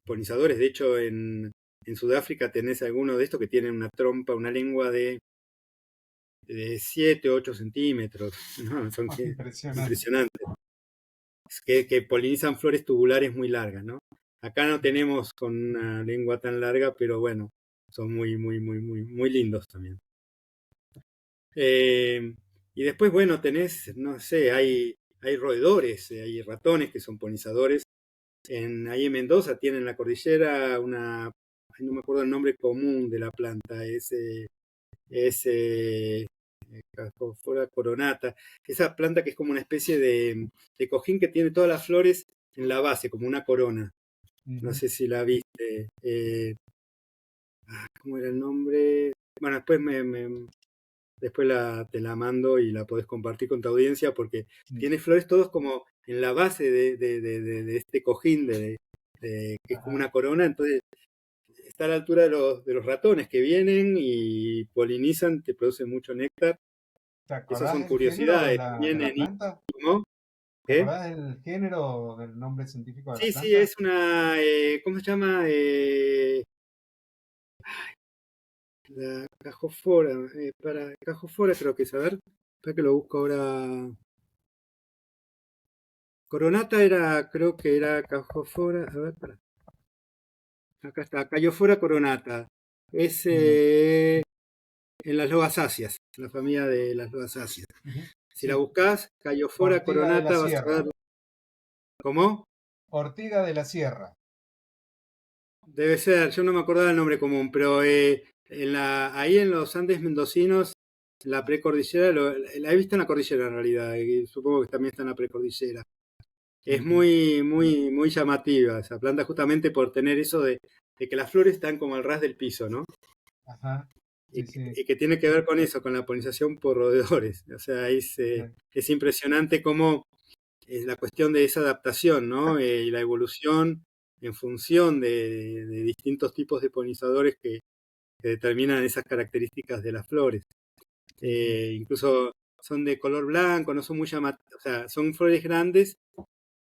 [SPEAKER 2] polinizadores. De hecho, en Sudáfrica tenés algunos de estos que tienen una trompa, una lengua de 7 o 8 centímetros. ¿No? Son
[SPEAKER 1] Impresionante.
[SPEAKER 2] impresionantes. Que polinizan flores tubulares muy largas, ¿no? Acá no tenemos con una lengua tan larga, pero bueno, son muy, muy, muy, muy, muy lindos también. Y después, bueno, tenés, no sé, hay roedores, hay ratones que son polinizadores. Ahí en Mendoza tienen la cordillera no me acuerdo el nombre común de la planta, es Cacophora coronata, esa planta que es como una especie de cojín que tiene todas las flores en la base, como una corona. No sé si la viste. ¿Cómo era el nombre? Bueno, después te la mando y la podés compartir con tu audiencia porque tiene flores todos como en la base de este cojín que es como una corona. Entonces está a la altura de los ratones que vienen y polinizan, te producen mucho néctar.
[SPEAKER 1] ¿Te
[SPEAKER 2] Esas
[SPEAKER 1] acordás
[SPEAKER 2] son
[SPEAKER 1] del género
[SPEAKER 2] curiosidades.
[SPEAKER 1] de la
[SPEAKER 2] Vienen y
[SPEAKER 1] planta?
[SPEAKER 2] ¿no?
[SPEAKER 1] ¿Te
[SPEAKER 2] ¿Qué?
[SPEAKER 1] acordás del género o del nombre científico de la
[SPEAKER 2] Sí, sí,
[SPEAKER 1] planta?
[SPEAKER 2] es una, ¿cómo se llama? La cajofora, para cajofora creo que es, a ver, para que lo busco ahora. Coronata era, creo que era cajofora, a ver, para. Acá está, Cayofora coronata. Es
[SPEAKER 1] Mm,
[SPEAKER 2] en las lobasáceas, en la familia de las lobasáceas.
[SPEAKER 1] ujú.
[SPEAKER 2] Si la
[SPEAKER 1] Sí,
[SPEAKER 2] buscás, Cayofora
[SPEAKER 1] Ortiga de la
[SPEAKER 2] coronata, vas a
[SPEAKER 1] Sierra.
[SPEAKER 2] ver. ¿Cómo?
[SPEAKER 1] Ortiga de la Sierra.
[SPEAKER 2] Debe ser, yo no me acordaba el nombre común, pero ahí en los Andes mendocinos, la precordillera, la he visto en la cordillera en realidad, y supongo que también está en la precordillera. Es
[SPEAKER 1] Ujú.
[SPEAKER 2] muy, muy, muy llamativa esa planta justamente por tener eso de que las flores están como al ras del piso, ¿no?
[SPEAKER 1] Ajá,
[SPEAKER 2] Y,
[SPEAKER 1] sí, sí.
[SPEAKER 2] y que tiene que ver con eso, con la polinización por roedores. O sea,
[SPEAKER 1] Sí,
[SPEAKER 2] es impresionante cómo es la cuestión de esa adaptación, ¿no? Y la evolución en función de distintos tipos de polinizadores que determinan esas características de las flores.
[SPEAKER 1] ujú.
[SPEAKER 2] Incluso son de color blanco, no son muy llamativas, o sea, son flores grandes,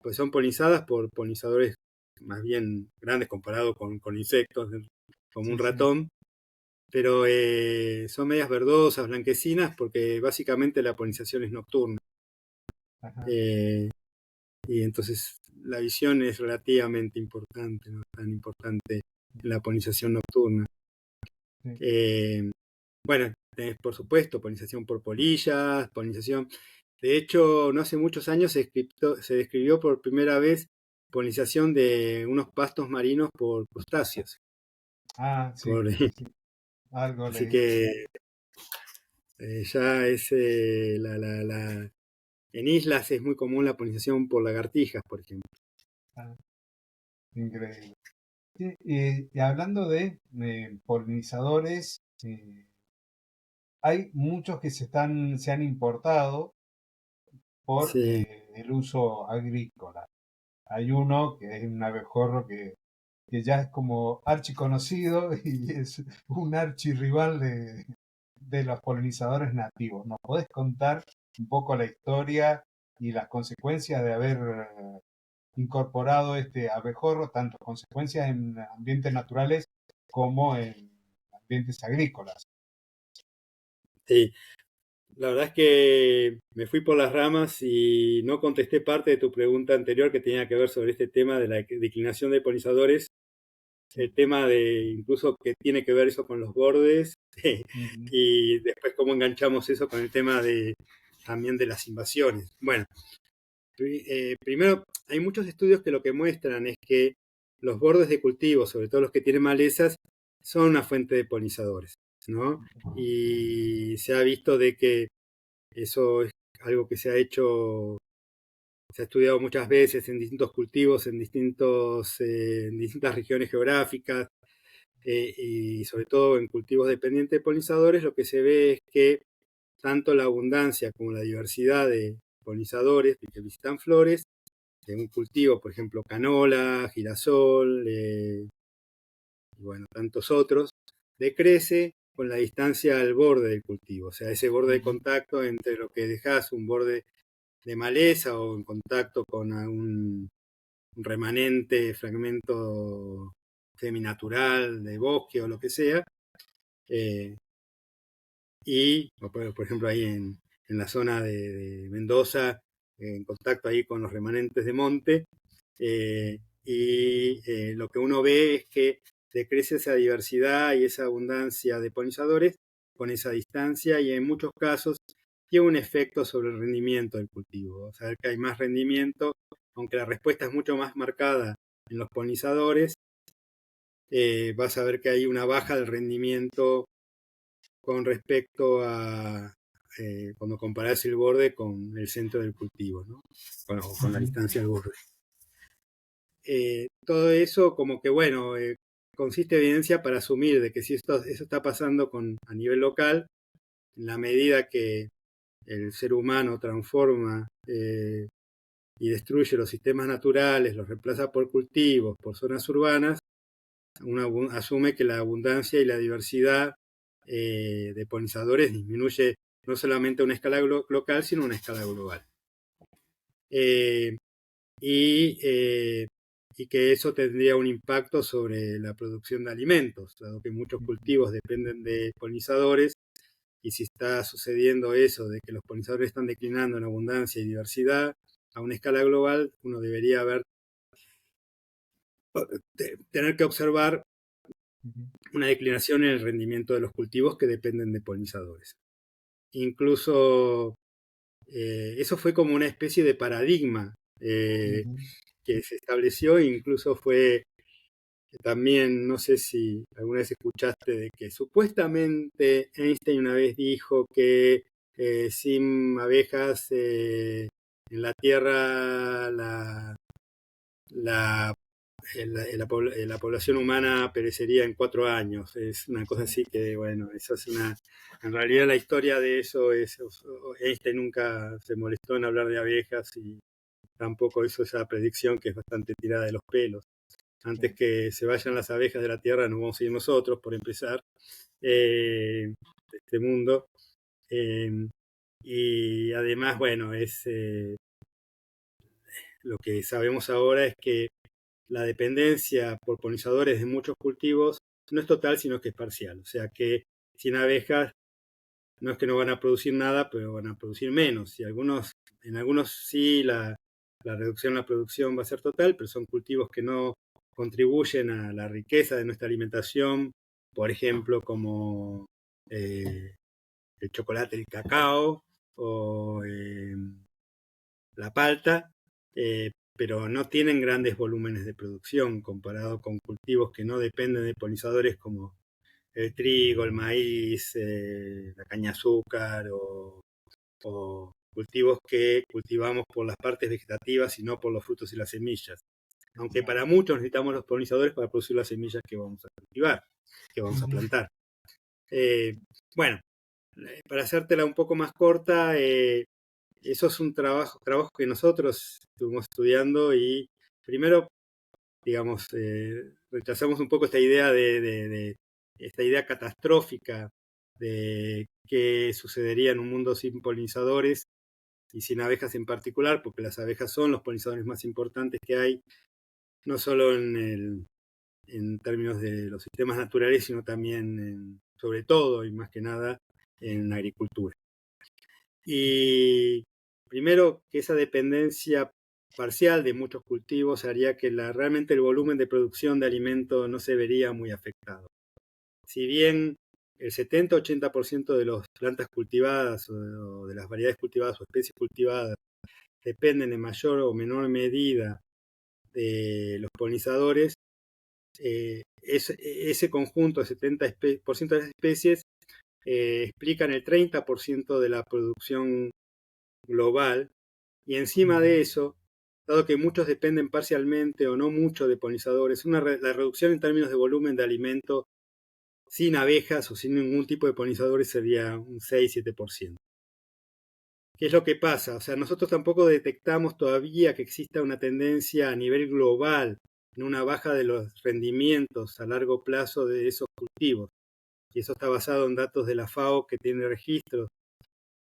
[SPEAKER 2] pues son polinizadas por polinizadores más bien grandes comparado con insectos, como un
[SPEAKER 1] Sí, sí.
[SPEAKER 2] ratón, pero son medias verdosas, blanquecinas, porque básicamente la polinización es nocturna.
[SPEAKER 1] Ajá,
[SPEAKER 2] Eh, y entonces la visión es relativamente importante, no tan importante en la polinización nocturna.
[SPEAKER 1] sí.
[SPEAKER 2] Eh, bueno, tenés por supuesto polinización por polillas, polinización. De hecho, no hace muchos años se describió por primera vez polinización de unos pastos marinos por crustáceos.
[SPEAKER 1] Ah, sí,
[SPEAKER 2] Por-
[SPEAKER 1] sí, sí. Algo
[SPEAKER 2] así
[SPEAKER 1] leí, sí.
[SPEAKER 2] que ya es en islas es muy común la polinización por lagartijas, por ejemplo.
[SPEAKER 1] Ah, increíble. Sí, y hablando de polinizadores, hay muchos que se han importado por
[SPEAKER 2] Sí,
[SPEAKER 1] el uso agrícola. Hay uno que es un abejorro que ya es como archiconocido y es un archirrival de los polinizadores nativos. ¿Nos podés contar un poco la historia y las consecuencias de haber incorporado este abejorro, tanto consecuencias en ambientes naturales como en ambientes agrícolas?
[SPEAKER 2] sí. La verdad es que me fui por las ramas y no contesté parte de tu pregunta anterior que tenía que ver sobre este tema de la declinación de polinizadores,
[SPEAKER 1] Sí.
[SPEAKER 2] el tema de incluso que tiene que ver eso con los bordes
[SPEAKER 1] Ujú.
[SPEAKER 2] y después cómo enganchamos eso con el tema también de las invasiones. Bueno, primero hay muchos estudios que lo que muestran es que los bordes de cultivo, sobre todo los que tienen malezas, son una fuente de polinizadores, ¿no? Y se ha visto de que eso es algo que se ha estudiado muchas veces en distintos cultivos, en distintas regiones geográficas, y sobre todo en cultivos dependientes de polinizadores, lo que se ve es que tanto la abundancia como la diversidad de polinizadores que visitan flores, de un cultivo, por ejemplo, canola, girasol, y bueno, tantos otros, decrece con la distancia al borde del cultivo, o sea, ese borde de contacto entre lo que dejas, un borde de maleza o en contacto con un remanente, fragmento seminatural de bosque o lo que sea, y por ejemplo ahí en la zona de Mendoza, en contacto ahí con los remanentes de monte, y lo que uno ve es que decrece esa diversidad y esa abundancia de polinizadores con esa distancia, y en muchos casos tiene un efecto sobre el rendimiento del cultivo. O sea, que hay más rendimiento, aunque la respuesta es mucho más marcada en los polinizadores, vas a ver que hay una baja del rendimiento con respecto a cuando comparás el borde con el centro del cultivo, ¿no? Con la distancia del borde. Todo eso como que, bueno, consiste evidencia para asumir de que si eso está pasando a nivel local, en la medida que el ser humano transforma y destruye los sistemas naturales, los reemplaza por cultivos, por zonas urbanas, uno asume que la abundancia y la diversidad de polinizadores disminuye no solamente a una escala local, sino a una escala global. Y que eso tendría un impacto sobre la producción de alimentos, dado que muchos cultivos dependen de polinizadores, y si está sucediendo eso, de que los polinizadores están declinando en abundancia y diversidad a una escala global, uno debería tener que observar una declinación en el rendimiento de los cultivos que dependen de polinizadores. Incluso eso fue como una especie de paradigma que se estableció, incluso fue también, no sé si alguna vez escuchaste de que supuestamente Einstein una vez dijo que sin abejas en la Tierra la población humana perecería en 4 años. Es una cosa así que, bueno, eso es en realidad la historia de eso es, Einstein nunca se molestó en hablar de abejas y tampoco hizo esa predicción que es bastante tirada de los pelos. Antes que se vayan las abejas de la Tierra, nos vamos a ir nosotros, por empezar, de este mundo. Y además, bueno, lo que sabemos ahora es que la dependencia por polinizadores de muchos cultivos no es total, sino que es parcial. O sea que sin abejas no es que no van a producir nada, pero van a producir menos. Y en algunos sí la reducción en la producción va a ser total, pero son cultivos que no contribuyen a la riqueza de nuestra alimentación, por ejemplo, como el chocolate, el cacao o la palta, pero no tienen grandes volúmenes de producción comparado con cultivos que no dependen de polinizadores como el trigo, el maíz, la caña de azúcar o cultivos que cultivamos por las partes vegetativas y no por los frutos y las semillas. Aunque para muchos necesitamos los polinizadores para producir las semillas que vamos a cultivar, que vamos a plantar. Bueno, para hacértela un poco más corta, eso es un trabajo que nosotros estuvimos estudiando, y primero, digamos, rechazamos un poco esta idea esta idea catastrófica de qué sucedería en un mundo sin polinizadores y sin abejas en particular, porque las abejas son los polinizadores más importantes que hay, no solo en términos de los sistemas naturales, sino también, sobre todo y más que nada, en la agricultura. Y primero, que esa dependencia parcial de muchos cultivos haría que realmente el volumen de producción de alimento no se vería muy afectado. Si bien el 70-80% de las plantas cultivadas o de las variedades cultivadas o especies cultivadas dependen en mayor o menor medida de los polinizadores, ese conjunto de 70% de las especies explican el 30% de la producción global, y encima de eso, dado que muchos dependen parcialmente o no mucho de polinizadores, la reducción en términos de volumen de alimento sin abejas o sin ningún tipo de polinizadores sería un 6-7%. ¿Qué es lo que pasa? O sea, nosotros tampoco detectamos todavía que exista una tendencia a nivel global en una baja de los rendimientos a largo plazo de esos cultivos. y eso está basado en datos de la FAO, que tiene registros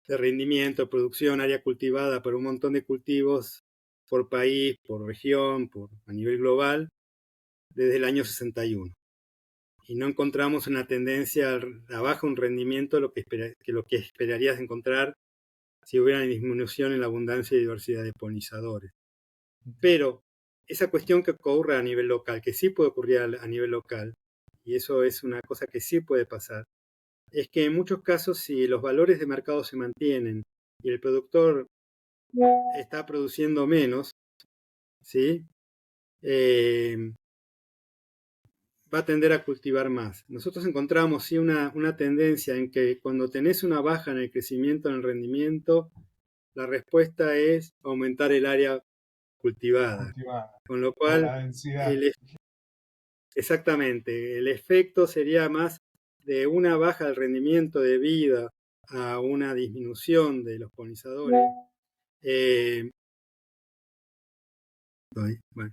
[SPEAKER 2] de rendimiento, producción, área cultivada por un montón de cultivos por país, por región, a nivel global, desde el año 61. Y no encontramos una tendencia a bajo un rendimiento, lo que esperarías encontrar si hubiera una disminución en la abundancia y diversidad de polinizadores. Pero esa cuestión que ocurre a nivel local, que sí puede ocurrir a nivel local, y eso es una cosa que sí puede pasar, es que en muchos casos, si los valores de mercado se mantienen y el productor está produciendo menos, ¿sí? Va a tender a cultivar más. Nosotros encontramos sí una tendencia en que cuando tenés una baja en el crecimiento, en el rendimiento, la respuesta es aumentar el área cultivada. Con lo cual,
[SPEAKER 1] la densidad.
[SPEAKER 2] Exactamente, el efecto sería más de una baja del rendimiento debido a una disminución de los polinizadores. Bueno,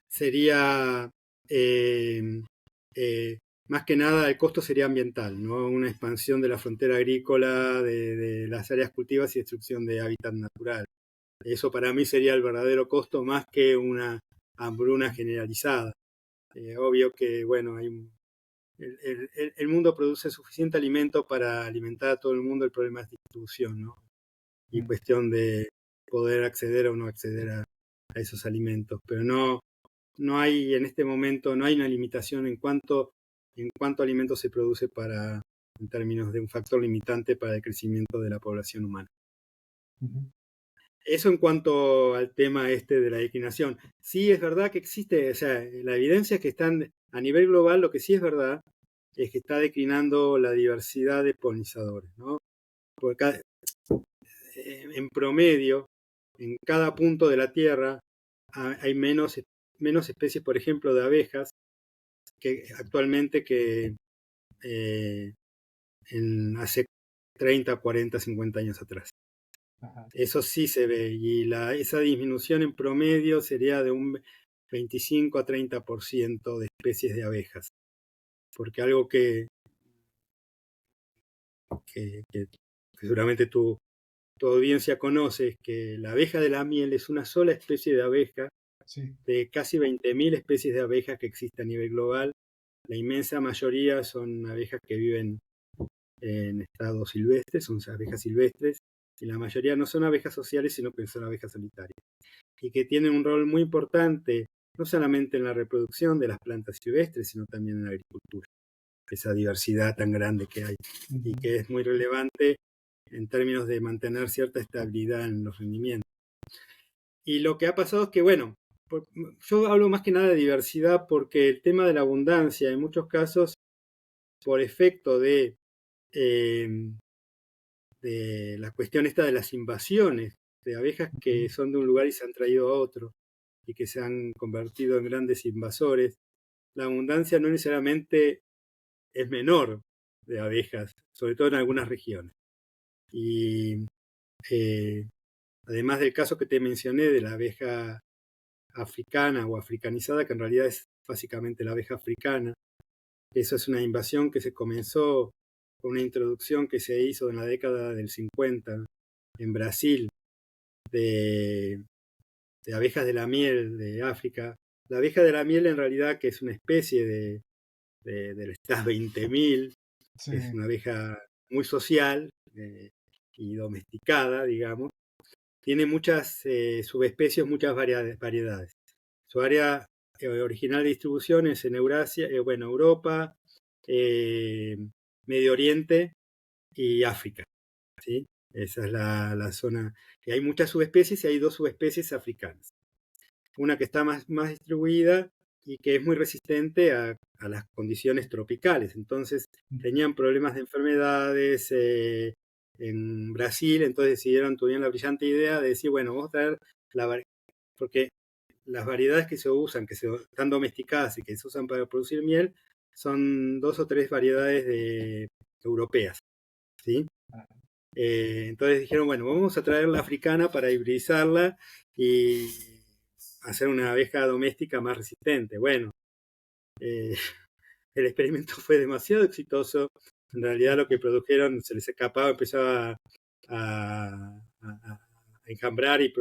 [SPEAKER 2] sería más que nada el costo sería ambiental, ¿no? Una expansión de la frontera agrícola, de las áreas cultivas y destrucción de hábitat natural. Eso para mí sería el verdadero costo, más que una hambruna generalizada. Obvio que, bueno, el mundo produce suficiente alimento para alimentar a todo el mundo, el problema es distribución, ¿no? Y cuestión de poder acceder o no acceder a esos alimentos. Pero no hay en este momento, no hay una limitación en cuánto alimento se produce en términos de un factor limitante para el crecimiento de la población humana. Eso en cuanto al tema de la declinación. Sí es verdad que existe, o sea, la evidencia es que están a nivel global, lo que sí es verdad es que está declinando la diversidad de polinizadores, ¿no? Porque en promedio, en cada punto de la Tierra hay menos especies, por ejemplo, de abejas que actualmente que hace 30, 40, 50 años atrás. Ajá. Eso sí se ve, y esa disminución en promedio sería de un 25 a 30% de especies de abejas. Porque algo que seguramente tu audiencia conoce es que la abeja de la miel es una sola especie de abeja, sí, de casi 20.000 especies de abejas que existen a nivel global. La inmensa mayoría son abejas que viven en estado silvestre, son abejas silvestres, y la mayoría no son abejas sociales, sino que son abejas solitarias, y que tienen un rol muy importante, no solamente en la reproducción de las plantas silvestres, sino también en la agricultura. Esa diversidad tan grande que hay, y que es muy relevante en términos de mantener cierta estabilidad en los rendimientos. Y lo que ha pasado es que, bueno, yo hablo más que nada de diversidad porque el tema de la abundancia, en muchos casos, por efecto de la cuestión esta de las invasiones de abejas que son de un lugar y se han traído a otro y que se han convertido en grandes invasores, la abundancia no necesariamente es menor de abejas, sobre todo en algunas regiones. Y además del caso que te mencioné de la abeja africana o africanizada, que en realidad es básicamente la abeja africana, eso es una invasión que se comenzó con una introducción que se hizo en la década del 50 en Brasil de abejas de la miel de África. La abeja de la miel en realidad, que es una especie del Stas 20.000, sí, es una abeja muy social y domesticada, digamos. Tiene muchas subespecies, muchas variedades. Su área original de distribución es en Eurasia, Europa, Medio Oriente y África, ¿sí? Esa es la zona. Y hay muchas subespecies y hay 2 subespecies africanas. Una que está más distribuida y que es muy resistente a las condiciones tropicales. Entonces tenían problemas de enfermedades en Brasil, entonces tuvieron la brillante idea de decir, bueno, vamos a traer porque las variedades que se usan, que están domesticadas y que se usan para producir miel, son 2 o 3 variedades europeas, ¿sí? Entonces dijeron, bueno, vamos a traer la africana para hibridizarla y hacer una abeja doméstica más resistente. Bueno, el experimento fue demasiado exitoso. En realidad lo que produjeron se les escapaba, empezaba a enjambrar y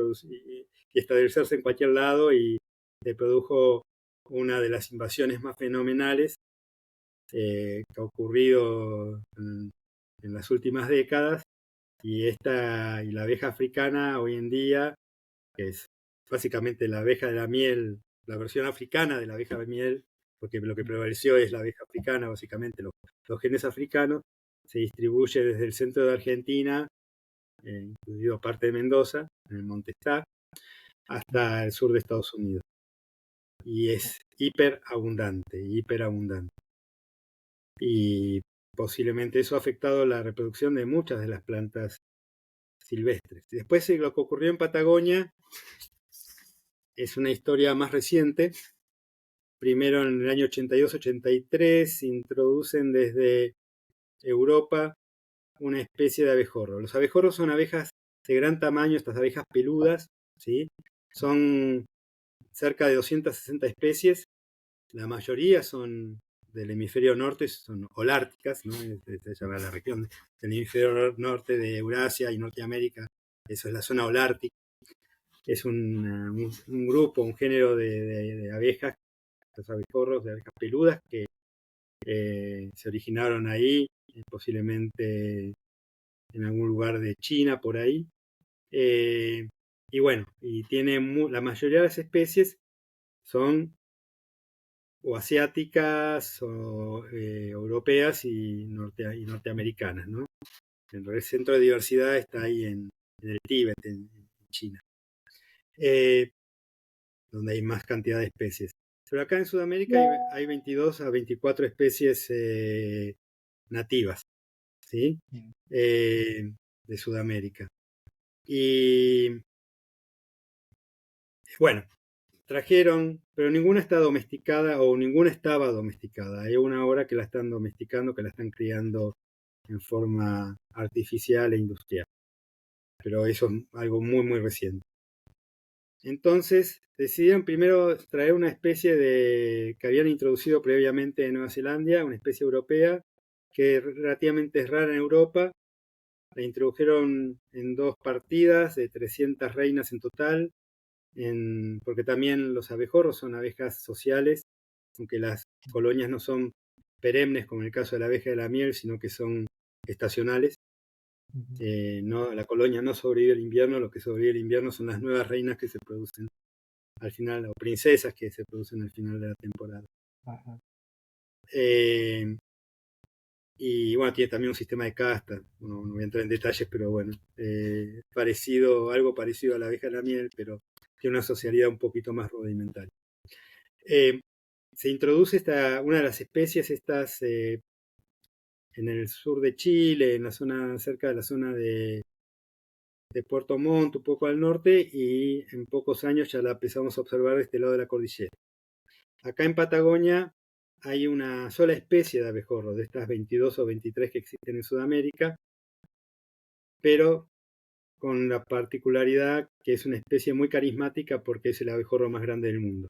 [SPEAKER 2] establecerse en cualquier lado, y le produjo una de las invasiones más fenomenales que ha ocurrido en las últimas décadas. Y la abeja africana hoy en día, que es básicamente la abeja de la miel, la versión africana de la abeja de miel, porque lo que prevaleció es la abeja africana, básicamente los genes africanos, se distribuye desde el centro de Argentina, incluido parte de Mendoza, en el Monte Está, hasta el sur de Estados Unidos. Y es hiperabundante. Y posiblemente eso ha afectado la reproducción de muchas de las plantas silvestres. Después, lo que ocurrió en Patagonia es una historia más reciente. Primero, en el año 82-83, se introducen desde Europa una especie de abejorro. Los abejorros son abejas de gran tamaño, estas abejas peludas, ¿sí? Son cerca de 260 especies. La mayoría son del hemisferio norte, son holárticas, ¿no? Se llama la región del hemisferio norte de Eurasia y Norteamérica. Eso es la zona holártica. Es un grupo, un género de abejas, los abejorros, de abejas peludas, que se originaron ahí, posiblemente en algún lugar de China, por ahí. Y bueno, y tiene la mayoría de las especies son o asiáticas o europeas y norteamericanas, ¿no? El centro de diversidad está ahí en el Tíbet, en China, donde hay más cantidad de especies. Pero acá en Sudamérica hay 22 a 24 especies nativas, ¿sí? De Sudamérica. Y bueno, trajeron, pero ninguna está domesticada o ninguna estaba domesticada. Hay una ahora que la están domesticando, que la están criando en forma artificial e industrial. Pero eso es algo muy, muy reciente. Entonces decidieron primero traer una especie que habían introducido previamente en Nueva Zelanda, una especie europea, que relativamente es rara en Europa. La introdujeron en 2 partidas de 300 reinas en total, porque también los abejorros son abejas sociales, aunque las colonias no son perennes como en el caso de la abeja de la miel, sino que son estacionales. La colonia no sobrevive el invierno, lo que sobrevive el invierno son las nuevas reinas que se producen al final, o princesas que se producen al final de la temporada. Y bueno, tiene también un sistema de casta, no voy a entrar en detalles, pero bueno, algo parecido a la abeja de la miel, pero tiene una socialidad un poquito más rudimentaria. Se introduce una de las especies estas en el sur de Chile, en la zona, cerca de la zona de Puerto Montt, un poco al norte, y en pocos años ya la empezamos a observar de este lado de la cordillera. Acá en Patagonia hay una sola especie de abejorro, de estas 22 o 23 que existen en Sudamérica, pero con la particularidad que es una especie muy carismática porque es el abejorro más grande del mundo.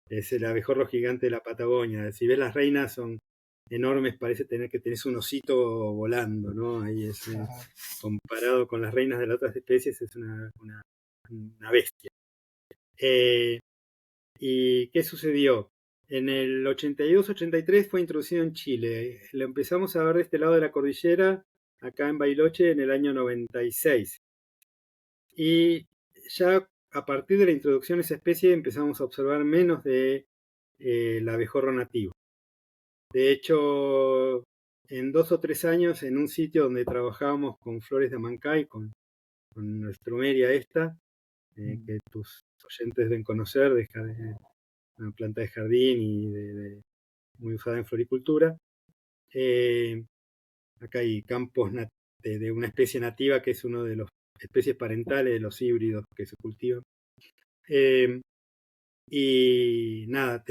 [SPEAKER 2] Es el abejorro gigante de la Patagonia. Si ves, las reinas son enormes, parece que tenés un osito volando, ¿no? Ahí comparado con las reinas de las otras especies, es una bestia. ¿Y qué sucedió? En el 82-83 fue introducido en Chile. Lo empezamos a ver de este lado de la cordillera, acá en Bariloche, en el año 96. Y ya a partir de la introducción de esa especie empezamos a observar menos de el abejorro nativo. De hecho, en 2 o 3 años, en un sitio donde trabajábamos con flores de Amancay, con nuestra Drumeria esta, que tus oyentes deben conocer, una planta de jardín y muy usada en floricultura. Acá hay campos de una especie nativa que es una de las especies parentales de los híbridos que se cultivan. Y nada,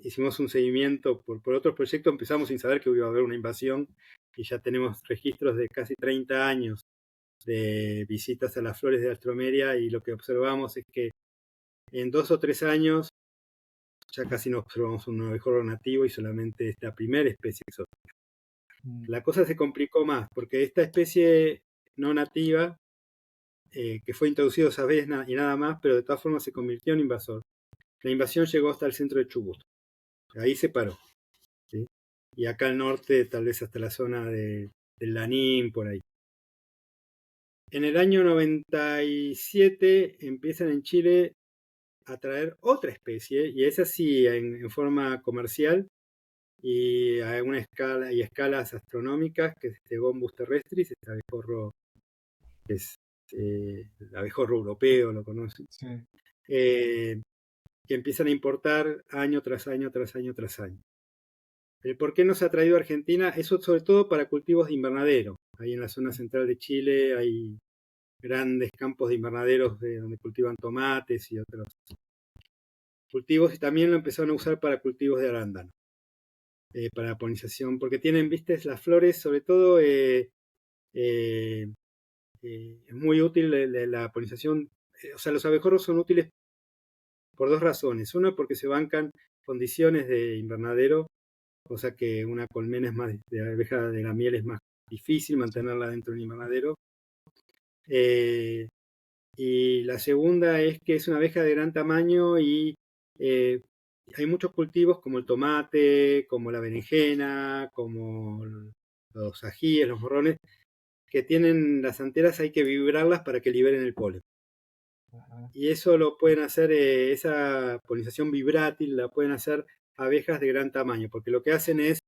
[SPEAKER 2] hicimos un seguimiento por otros proyectos, empezamos sin saber que iba a haber una invasión y ya tenemos registros de casi 30 años de visitas a las flores de Astromeria, y lo que observamos es que en 2 o 3 años ya casi no observamos un abejorro nativo y solamente esta primera especie exótica. La cosa se complicó más, porque esta especie no nativa, que fue introducido esa vez y nada más, pero de todas formas se convirtió en invasor. La invasión llegó hasta el centro de Chubut. Ahí se paró. ¿Sí? Y acá al norte, tal vez hasta la zona del Lanín, por ahí. En el año 97 empiezan en Chile a traer otra especie, y es así en forma comercial y a una escala y escalas astronómicas, que es este Bombus terrestris, este abejorro que es el abejorro europeo, lo conocen,
[SPEAKER 1] Sí.
[SPEAKER 2] que empiezan a importar año tras año, tras año, tras año. El por qué no se ha traído a Argentina, eso sobre todo para cultivos de invernadero. Ahí en la zona central de Chile hay grandes campos de invernaderos donde cultivan tomates y otros cultivos, y también lo empezaron a usar para cultivos de arándano, para polinización, porque tienen, viste, las flores, sobre todo es muy útil la polinización. O sea, los abejorros son útiles por dos razones. Uno, porque se bancan condiciones de invernadero, cosa que una colmena es más de abeja de la miel es más difícil mantenerla dentro del invernadero. Y la segunda es que es una abeja de gran tamaño y hay muchos cultivos como el tomate, como la berenjena, como los ajíes, los morrones, que tienen las anteras, hay que vibrarlas para que liberen el polen.
[SPEAKER 1] Ajá.
[SPEAKER 2] Y eso lo pueden hacer, esa polinización vibrátil la pueden hacer abejas de gran tamaño, porque lo que hacen es,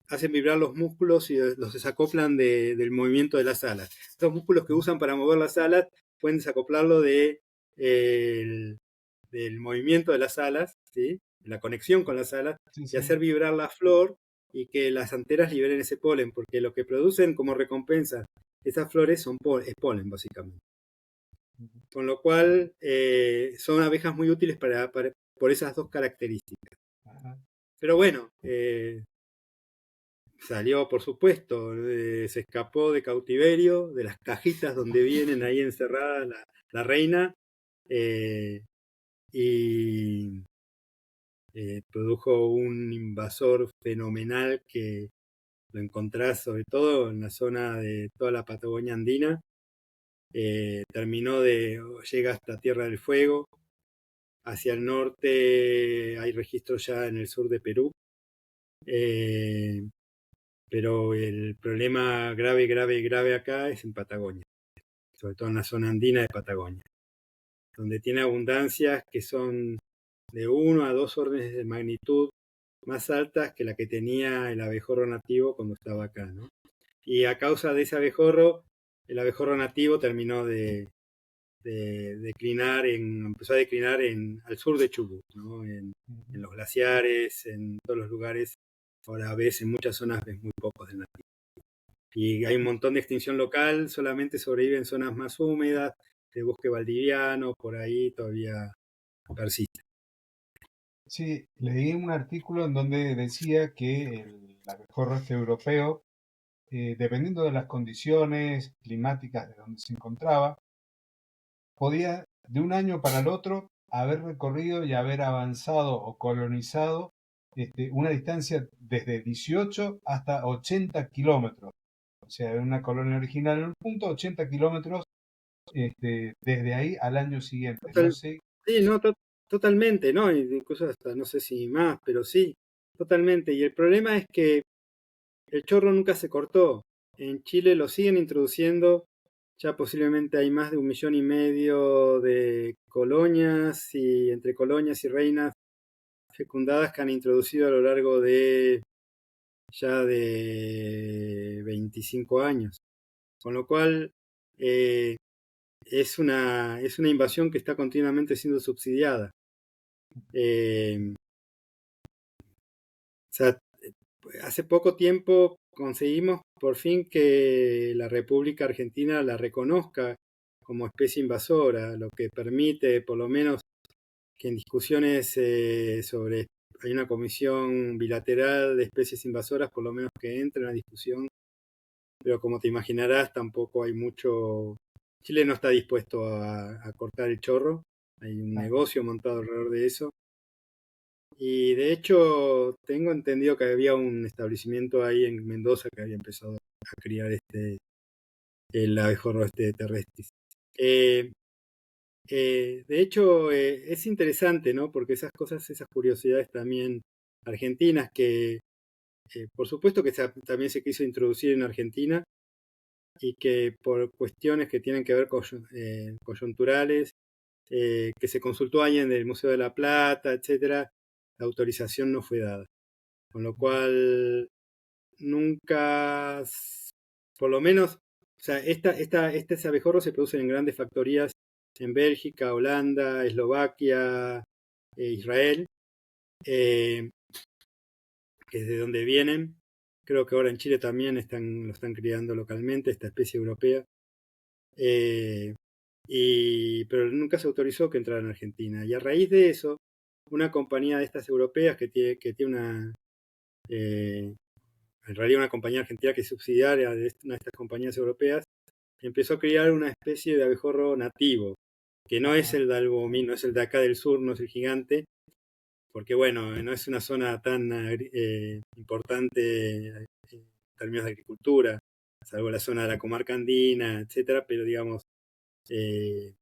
[SPEAKER 2] hacen vibrar los músculos y los desacoplan del movimiento de las alas. Estos músculos que usan para mover las alas pueden desacoplarlo del movimiento de las alas, ¿sí? La conexión con las alas,
[SPEAKER 1] Sí,
[SPEAKER 2] y
[SPEAKER 1] sí.
[SPEAKER 2] hacer vibrar la flor y que las anteras liberen ese polen, porque lo que producen como recompensa esas flores es polen, básicamente. Con lo cual son abejas muy útiles por esas dos características.
[SPEAKER 1] Ajá.
[SPEAKER 2] Pero bueno, salió, por supuesto, se escapó de cautiverio, de las cajitas donde vienen ahí encerrada la reina, y produjo un invasor fenomenal que lo encontrás sobre todo en la zona de toda la Patagonia andina. Llega hasta Tierra del Fuego. Hacia el norte hay registros ya en el sur de Perú. Pero el problema grave, grave, grave acá es en Patagonia, sobre todo en la zona andina de Patagonia, donde tiene abundancias que son de 1 a 2 órdenes de magnitud más altas que la que tenía el abejorro nativo cuando estaba acá, ¿no? Y a causa de ese abejorro, el abejorro nativo terminó de declinar, empezó a declinar al sur de Chubut, ¿no? En los glaciares, en todos los lugares. Ahora ves, en muchas zonas ves muy pocos de nativo. Y hay un montón de extinción local, solamente sobreviven en zonas más húmedas, de bosque valdiviano, por ahí todavía persiste.
[SPEAKER 1] Sí, leí un artículo en donde decía que el abejorro este europeo, dependiendo de las condiciones climáticas de donde se encontraba, podía de un año para el otro haber recorrido y haber avanzado o colonizado una distancia desde 18 hasta 80 kilómetros. O sea, en una colonia original en un punto, 80 kilómetros desde ahí al año siguiente. No
[SPEAKER 2] Total,
[SPEAKER 1] sé.
[SPEAKER 2] sí, no, totalmente, ¿no? Incluso hasta no sé si más, pero sí, totalmente. Y el problema es que el chorro nunca se cortó. En Chile lo siguen introduciendo. Ya posiblemente hay más de 1,5 millones de colonias, y entre colonias y reinas fecundadas, que han introducido a lo largo de ya de 25 años. Con lo cual eh, es una invasión que está continuamente siendo subsidiada. O sea, hace poco tiempo conseguimos por fin que la República Argentina la reconozca como especie invasora, lo que permite por lo menos que en discusiones hay una comisión bilateral de especies invasoras, por lo menos que entre en la discusión, pero como te imaginarás tampoco hay mucho. Chile no está dispuesto a cortar el chorro, hay un negocio montado alrededor de eso. Y de hecho, tengo entendido que había un establecimiento ahí en Mendoza que había empezado a criar el abejorro terrestre. Eh, de hecho, es interesante, ¿no? Porque esas cosas, esas curiosidades también argentinas que, por supuesto que también se quiso introducir en Argentina y que por cuestiones que tienen que ver coyunturales, que se consultó ahí en el Museo de la Plata, etcétera, la autorización no fue dada. Con lo cual, nunca, por lo menos, o sea, este abejorro se produce en grandes factorías en Bélgica, Holanda, Eslovaquia, Israel, eh, que es de donde vienen. Creo que ahora en Chile también lo están criando localmente, esta especie europea. Eh, pero nunca se autorizó que entrara en Argentina. Y a raíz de eso, una compañía de estas europeas que tiene eh, en realidad una compañía argentina que es subsidiaria de una de estas compañías europeas, empezó a criar una especie de abejorro nativo, que no es el de albomín, no es el de acá del sur, no es el gigante, porque bueno, no es una zona tan importante en términos de agricultura, salvo la zona de la comarca andina, etcétera, pero digamos, eh,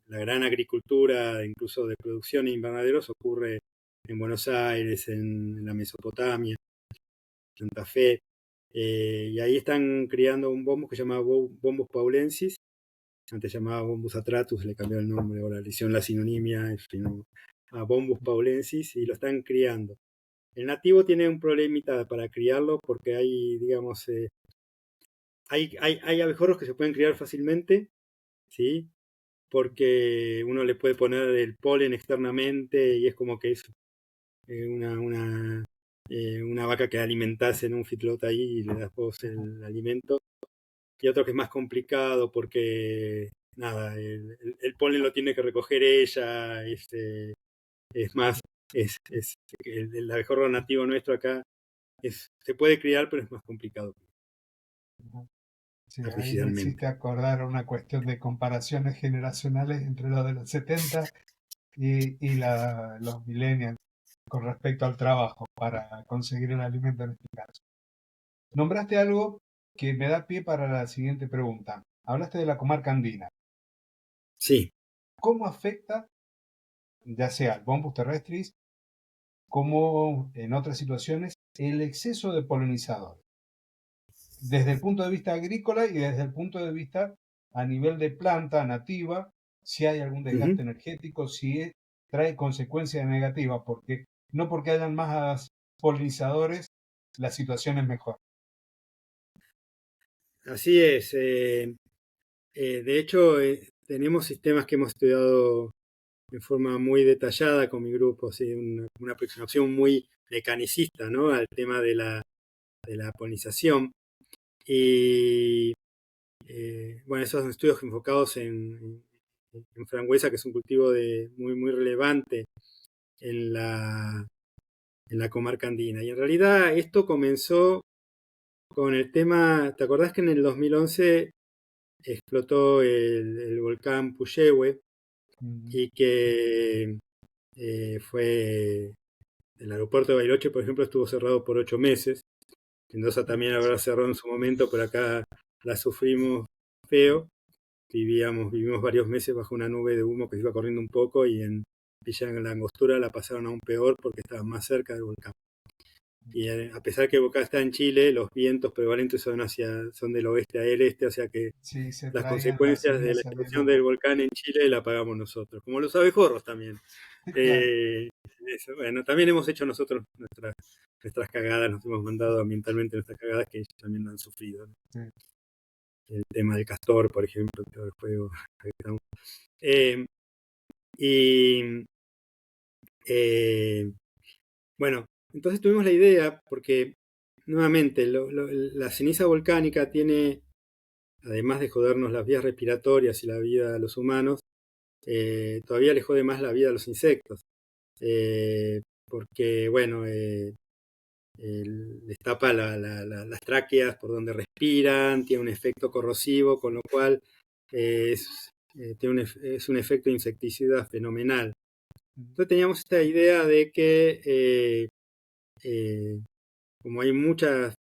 [SPEAKER 2] la gran agricultura, incluso de producción e invernaderos, ocurre en Buenos Aires, en la Mesopotamia, Santa Fe, y ahí están criando un bombus que se llama Bombus paulensis, antes se llamaba Bombus atratus, le cambió el nombre, ahora le hicieron la sinonimia, en fin, a Bombus paulensis, y lo están criando. El nativo tiene un problemita para criarlo porque hay, digamos, hay abejorros que se pueden criar fácilmente, ¿sí? Porque uno le puede poner el polen externamente y es como que es eh, una, una, una vaca que alimentás en un feedlot ahí y le das vos el alimento. Y otro que es más complicado porque, nada, el polen lo tiene que recoger ella, es más, el abejorro nativo nuestro acá se puede criar, pero es más complicado
[SPEAKER 1] Sí, ahí me
[SPEAKER 2] artificialmente.
[SPEAKER 1] hiciste acordar una cuestión de comparaciones generacionales entre los de los 70 y los millennials con respecto al trabajo para conseguir el alimento en este caso. Nombraste algo que me da pie para la siguiente pregunta. Hablaste de la comarca andina.
[SPEAKER 2] Sí.
[SPEAKER 1] ¿Cómo afecta, ya sea el Bombus terrestris, como en otras situaciones, el exceso de polinizadores? Desde el punto de vista agrícola y desde el punto de vista a nivel de planta nativa, si hay algún
[SPEAKER 2] Ujú.
[SPEAKER 1] desgaste energético, si trae consecuencias negativas, porque no porque hayan más polinizadores, la situación es mejor.
[SPEAKER 2] Así es. De hecho, tenemos sistemas que hemos estudiado en forma muy detallada con mi grupo, ¿sí? Una aproximación muy mecanicista, ¿no? Al tema de la polinización. Y bueno, esos estudios enfocados en frangüesa, que es un cultivo muy relevante en en la comarca andina. Y en realidad esto comenzó con el tema, ¿te acordás que en el 2011 explotó el volcán Puyehue
[SPEAKER 1] Mm,
[SPEAKER 2] y que fue el aeropuerto de Bariloche, por ejemplo, estuvo cerrado por 8 meses? Mendoza también habrá
[SPEAKER 1] sí,
[SPEAKER 2] cerrado en su momento, pero acá la sufrimos feo. Vivimos varios meses bajo una nube de humo que se iba corriendo un poco y en Villa en la Angostura la pasaron aún peor porque estaban más cerca del volcán. Y a pesar que el volcán está en Chile, los vientos prevalentes son del oeste a el este, o sea que
[SPEAKER 1] sí, se
[SPEAKER 2] las
[SPEAKER 1] traían las
[SPEAKER 2] consecuencias de la
[SPEAKER 1] cenizas del
[SPEAKER 2] explosión del
[SPEAKER 1] humo.
[SPEAKER 2] volcán en Chile la pagamos nosotros, como los abejorros también.
[SPEAKER 1] Claro,
[SPEAKER 2] Eh, bueno, también hemos hecho nosotros nuestras cagadas, nos hemos mandado ambientalmente nuestras cagadas que ellos también lo han sufrido, ¿no?
[SPEAKER 1] sí.
[SPEAKER 2] El tema del castor, por ejemplo, todo el juego. Eh, y eh, bueno, entonces tuvimos la idea, porque nuevamente la ceniza volcánica tiene, además de jodernos las vías respiratorias y la vida a los humanos, todavía le jode más la vida a los insectos. Porque, bueno, les tapa las tráqueas por donde respiran, tiene un efecto corrosivo, con lo cual es un efecto insecticida fenomenal. Entonces teníamos esta idea de que como hay muchas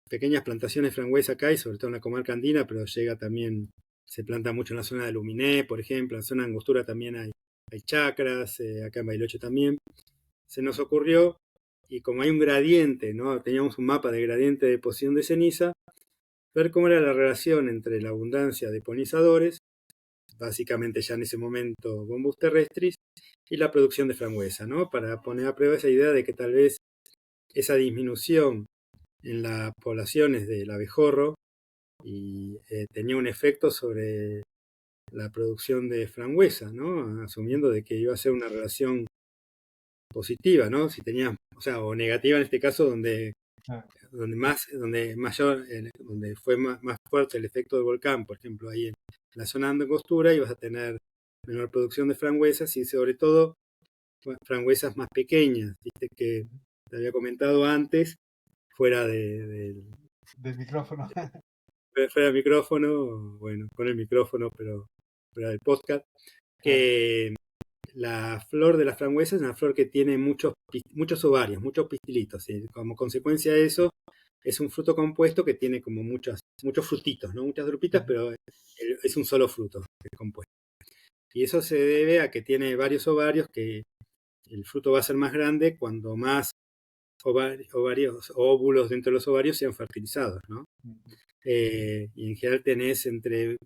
[SPEAKER 2] pequeñas plantaciones de frambuesa acá, y sobre todo en la comarca andina, pero llega también, se planta mucho en la zona de Luminé, por ejemplo, en la zona de Angostura también hay chacras, acá en Bariloche también. Se nos ocurrió, y como hay un gradiente, ¿no? Teníamos un mapa de gradiente de deposición de ceniza, ver cómo era la relación entre la abundancia de polinizadores, básicamente ya en ese momento Bombus terrestris, y la producción de frambuesa, ¿no? Para poner a prueba esa idea de que tal vez esa disminución en las poblaciones del abejorro y tenía un efecto sobre la producción de frambuesa, ¿no? Asumiendo de que iba a ser una relación positiva, ¿no? Si tenía, o sea, o negativa en este caso, donde fue más fuerte el efecto del volcán, por ejemplo, ahí en la zona de Angostura, ibas a tener menor producción de frambuesas y sobre todo frambuesas más pequeñas, viste que te había comentado antes, fuera
[SPEAKER 1] del micrófono.
[SPEAKER 2] fuera del micrófono, bueno, con el micrófono, pero fuera del podcast,
[SPEAKER 1] Claro.
[SPEAKER 2] que la flor de la frambuesa es una flor que tiene muchos ovarios, muchos pistilitos, y como consecuencia de eso es un fruto compuesto que tiene como muchos frutitos, ¿no? Muchas drupitas, pero es un solo fruto compuesto. Y eso se debe a que tiene varios ovarios, que el fruto va a ser más grande cuando más ovarios, óvulos dentro de los ovarios sean fertilizados, ¿no? Y en general tenés entre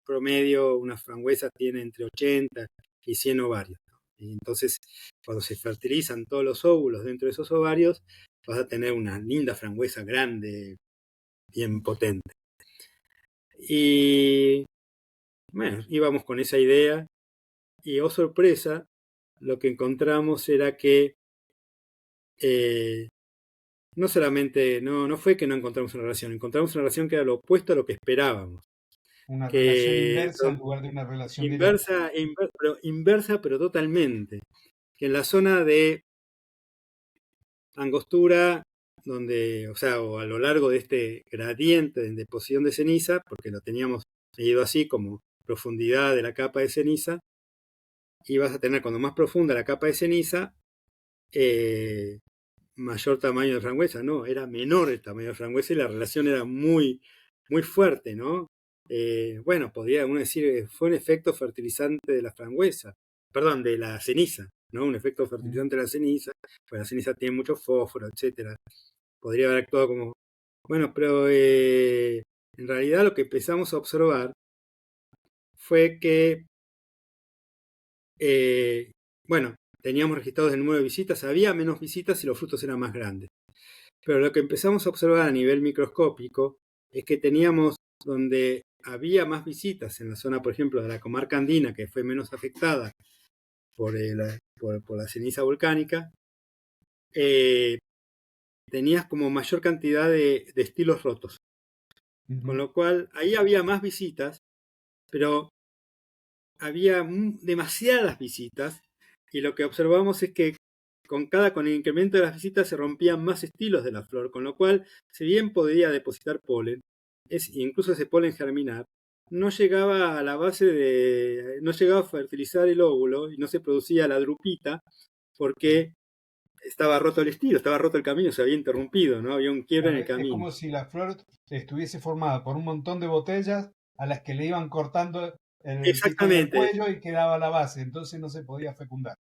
[SPEAKER 2] promedio, una frambuesa tiene entre 80 y 100 ovarios, ¿no? Y entonces, cuando se fertilizan todos los óvulos dentro de esos ovarios, vas a tener una linda frambuesa grande, bien potente. Y bueno, íbamos con esa idea y, oh sorpresa, lo que encontramos era que no solamente, no fue que no encontramos una relación que era lo opuesto a lo que esperábamos.
[SPEAKER 1] Una relación
[SPEAKER 2] Que
[SPEAKER 1] inversa en lugar de una relación directa.
[SPEAKER 2] inversa, pero totalmente. Que en la zona de Angostura, donde, o sea, o a lo largo de este gradiente de deposición de ceniza, porque lo teníamos medido así como profundidad de la capa de ceniza, ibas a tener cuando más profunda la capa de ceniza, mayor tamaño de frambuesa, no, era menor el tamaño de frambuesa y la relación era muy, muy fuerte, ¿no? Bueno, podría uno decir que fue un efecto fertilizante de la frambuesa, perdón, de la ceniza, ¿no? Un efecto fertilizante de la ceniza, pues la ceniza tiene mucho fósforo, etcétera. Podría haber actuado como, bueno, pero en realidad lo que empezamos a observar fue que, bueno, teníamos registrados el número de visitas, había menos visitas y los frutos eran más grandes. Pero lo que empezamos a observar a nivel microscópico es que teníamos donde había más visitas en la zona, por ejemplo, de la comarca andina, que fue menos afectada por la ceniza volcánica, tenías como mayor cantidad de estilos rotos. Con lo cual, ahí había más visitas, pero había demasiadas visitas, y lo que observamos es que con el incremento de las visitas se rompían más estilos de la flor, con lo cual, si bien podía depositar polen, incluso ese polen germinar, no llegaba a la no llegaba a fertilizar el óvulo y no se producía la drupita porque estaba roto el estilo, estaba roto el camino, se había interrumpido, ¿no? Había un quiebre en
[SPEAKER 1] Claro,
[SPEAKER 2] el
[SPEAKER 1] es
[SPEAKER 2] camino.
[SPEAKER 1] como si la flor estuviese formada por un montón de botellas a las que le iban cortando el pico y el
[SPEAKER 2] Exactamente,
[SPEAKER 1] cuello y quedaba la base, entonces no se podía fecundar.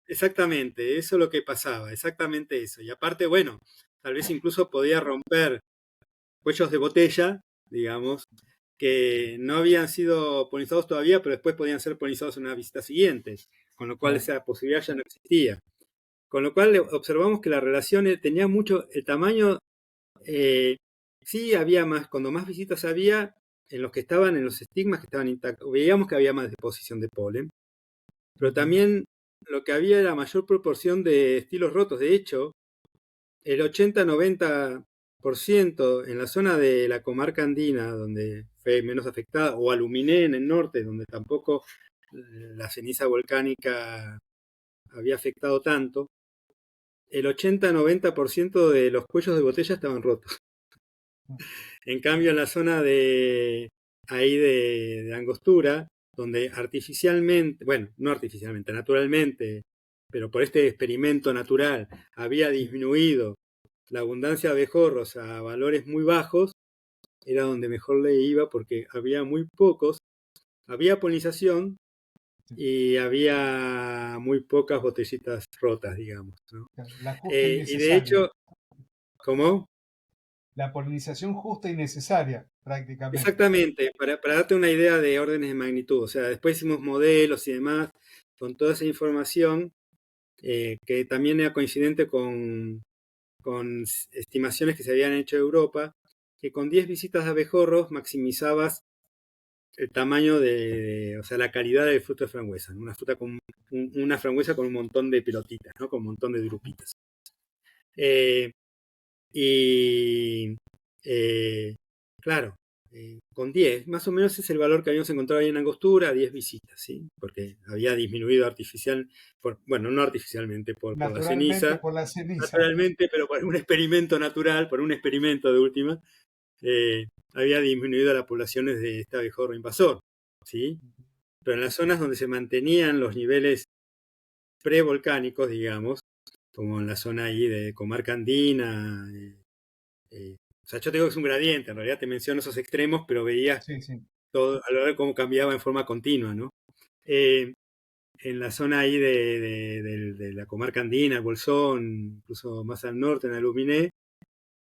[SPEAKER 2] exactamente, eso es lo que pasaba, exactamente eso. Y aparte, bueno, tal vez incluso podía romper cuellos de botella, digamos, que no habían sido polinizados todavía, pero después podían ser polinizados en unas visitas siguientes, con lo cual
[SPEAKER 1] Claro.
[SPEAKER 2] esa posibilidad ya no existía. Con lo cual observamos que la relación tenía mucho, el tamaño, sí había más, cuando más visitas había, en los que estaban en los estigmas que estaban intactos, veíamos que había más deposición de polen, pero también lo que había era mayor proporción de estilos rotos. De hecho, el 80-90% en la zona de la comarca andina, donde fue menos afectada, o Aluminé en el norte, donde tampoco la ceniza volcánica había afectado tanto, el 80-90% de los cuellos de botella estaban rotos. En cambio, en la zona de ahí de Angostura, donde artificialmente, bueno, no artificialmente, naturalmente, pero por este experimento natural había disminuido la abundancia de abejorros a valores muy bajos, era donde mejor le iba porque había muy pocos, había polinización y había muy pocas botellitas rotas, digamos, ¿no?
[SPEAKER 1] La justa y
[SPEAKER 2] Y de
[SPEAKER 1] necesaria.
[SPEAKER 2] hecho, ¿cómo?
[SPEAKER 1] La polinización justa y necesaria, prácticamente.
[SPEAKER 2] Exactamente, para darte una idea de órdenes de magnitud, o sea, después hicimos modelos y demás, con toda esa información, que también era coincidente con estimaciones que se habían hecho en Europa, que con 10 visitas de abejorros maximizabas el tamaño o sea, la calidad del fruto de frambuesa, ¿no? Una frambuesa con un montón de pelotitas, ¿no? Con un montón de drupitas. Eh, y eh, claro, con 10, más o menos es el valor que habíamos encontrado ahí en Angostura, 10 visitas, ¿sí? Porque había disminuido bueno, no artificialmente, por la
[SPEAKER 1] Naturalmente
[SPEAKER 2] ceniza,
[SPEAKER 1] por la ceniza.
[SPEAKER 2] naturalmente, pero por un experimento natural, por un experimento de última, había disminuido las poblaciones de este abejorro invasor, ¿sí? Pero en las zonas donde se mantenían los niveles prevolcánicos, digamos, como en la zona ahí de comarca andina, o sea, yo te digo que es un gradiente, en realidad te menciono esos extremos, pero veías
[SPEAKER 1] Sí, sí.
[SPEAKER 2] todo a lo largo cómo cambiaba en forma continua, ¿no? En la zona ahí de la comarca andina, el Bolsón, incluso más al norte, en Aluminé,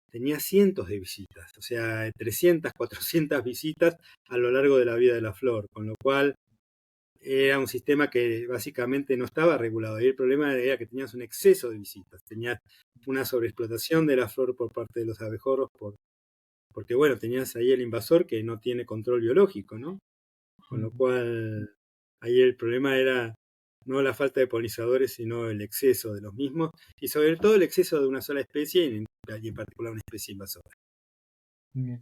[SPEAKER 2] tenía cientos de visitas, o sea, 300, 400 visitas a lo largo de la vida de la flor, con lo cual era un sistema que básicamente no estaba regulado. Y el problema era que tenías un exceso de visitas, tenías una sobreexplotación de la flor por parte de los abejorros, porque bueno, tenías ahí el invasor que no tiene control biológico, ¿no? Con lo cual ahí el problema era no la falta de polinizadores, sino el exceso de los mismos, y sobre todo el exceso de una sola especie, y en particular una especie invasora.
[SPEAKER 1] Bien.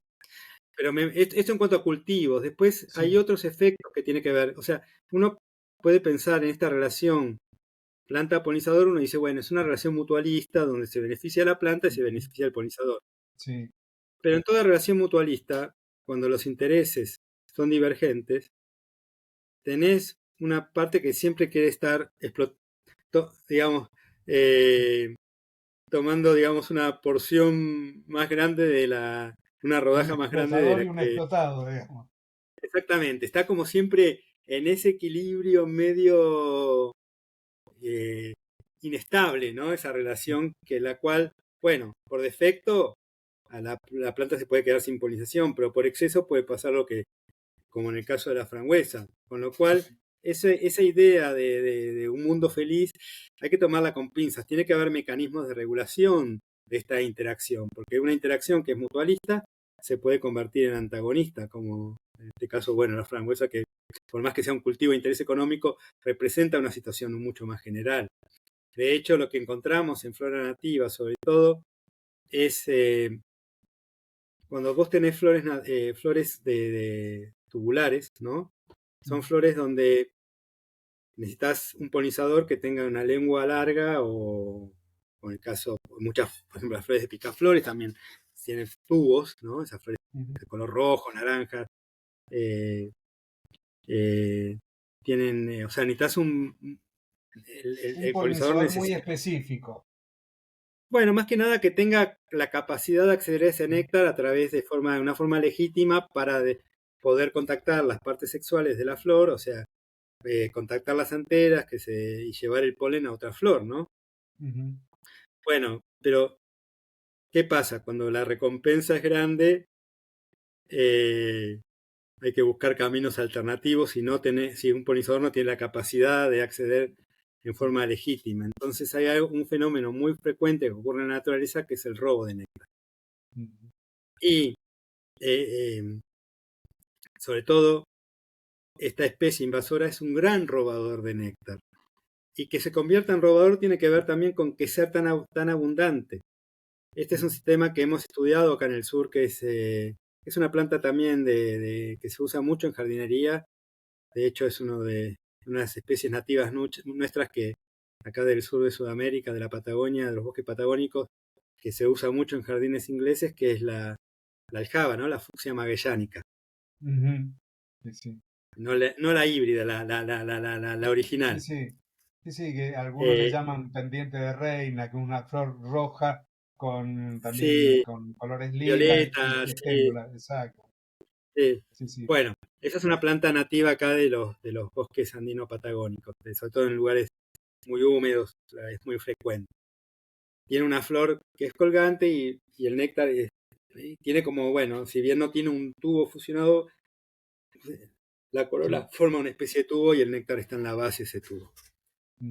[SPEAKER 2] Pero esto en cuanto a cultivos. Después
[SPEAKER 1] Sí.
[SPEAKER 2] hay otros efectos que tiene que ver. O sea, uno puede pensar en esta relación planta-polinizador, uno dice, bueno, es una relación mutualista donde se beneficia la planta y se beneficia el polinizador.
[SPEAKER 1] Sí.
[SPEAKER 2] Pero en toda relación mutualista, cuando los intereses son divergentes, tenés una parte que siempre quiere estar, digamos, eh, tomando, digamos, una porción más grande una
[SPEAKER 1] Un
[SPEAKER 2] rodaja más grande de
[SPEAKER 1] explotador
[SPEAKER 2] la
[SPEAKER 1] y un
[SPEAKER 2] que...
[SPEAKER 1] explotado, digamos.
[SPEAKER 2] Exactamente, está como siempre en ese equilibrio medio eh, inestable, ¿no? Esa relación que la cual, bueno, por defecto la planta se puede quedar sin polinización, pero por exceso puede pasar lo que, como en el caso de la frangüesa. Con lo cual, esa idea de un mundo feliz hay que tomarla con pinzas. Tiene que haber mecanismos de regulación de esta interacción, porque una interacción que es mutualista se puede convertir en antagonista, como en este caso, bueno, la frangüesa, que por más que sea un cultivo de interés económico, representa una situación mucho más general. De hecho, lo que encontramos en flora nativa, sobre todo, es cuando vos tenés flores de tubulares, ¿no? Son flores donde necesitas un polinizador que tenga una lengua larga o en el caso, muchas, por ejemplo, las flores de picaflores también tienen tubos, ¿no? Esas flores de color rojo, naranja, eh, eh, tienen, o sea, necesitas
[SPEAKER 1] Un
[SPEAKER 2] el polinizador
[SPEAKER 1] polinizador muy
[SPEAKER 2] necesita.
[SPEAKER 1] específico.
[SPEAKER 2] Bueno, más que nada que tenga la capacidad de acceder a ese néctar a través de una forma legítima para poder contactar las partes sexuales de la flor, o sea, contactar las anteras y llevar el polen a otra flor, ¿no?
[SPEAKER 1] Ujú.
[SPEAKER 2] Bueno, pero ¿qué pasa? Cuando la recompensa es grande, eh, hay que buscar caminos alternativos si un polinizador no tiene la capacidad de acceder en forma legítima. Entonces hay un fenómeno muy frecuente que ocurre en la naturaleza que es el robo de néctar.
[SPEAKER 1] Ujú.
[SPEAKER 2] Y sobre todo, esta especie invasora es un gran robador de néctar. Y que se convierta en robador tiene que ver también con que sea tan abundante. Este es un sistema que hemos estudiado acá en el sur, que es una planta también que se usa mucho en jardinería. De hecho, es una de las especies nativas nuestras que acá del sur de Sudamérica, de la Patagonia, de los bosques patagónicos, que se usa mucho en jardines ingleses, que es la aljaba, ¿no? La fucsia magellanica.
[SPEAKER 1] Ujú. Sí, sí.
[SPEAKER 2] no la híbrida, la
[SPEAKER 1] Sí,
[SPEAKER 2] original.
[SPEAKER 1] sí. Sí, sí, que algunos le
[SPEAKER 2] Eh,
[SPEAKER 1] llaman pendiente de reina, que es una flor roja con también
[SPEAKER 2] sí,
[SPEAKER 1] con colores lilas
[SPEAKER 2] violeta,
[SPEAKER 1] y
[SPEAKER 2] sí,
[SPEAKER 1] esténdola, exacto.
[SPEAKER 2] sí.
[SPEAKER 1] Sí, sí.
[SPEAKER 2] Bueno, esa es una planta nativa acá de los bosques andino-patagónicos, sobre todo en lugares muy húmedos, es muy frecuente. Tiene una flor que es colgante y el néctar tiene como, bueno, si bien no tiene un tubo fusionado, la corola
[SPEAKER 1] Sí.
[SPEAKER 2] forma una especie de tubo y el néctar está en la base de ese tubo.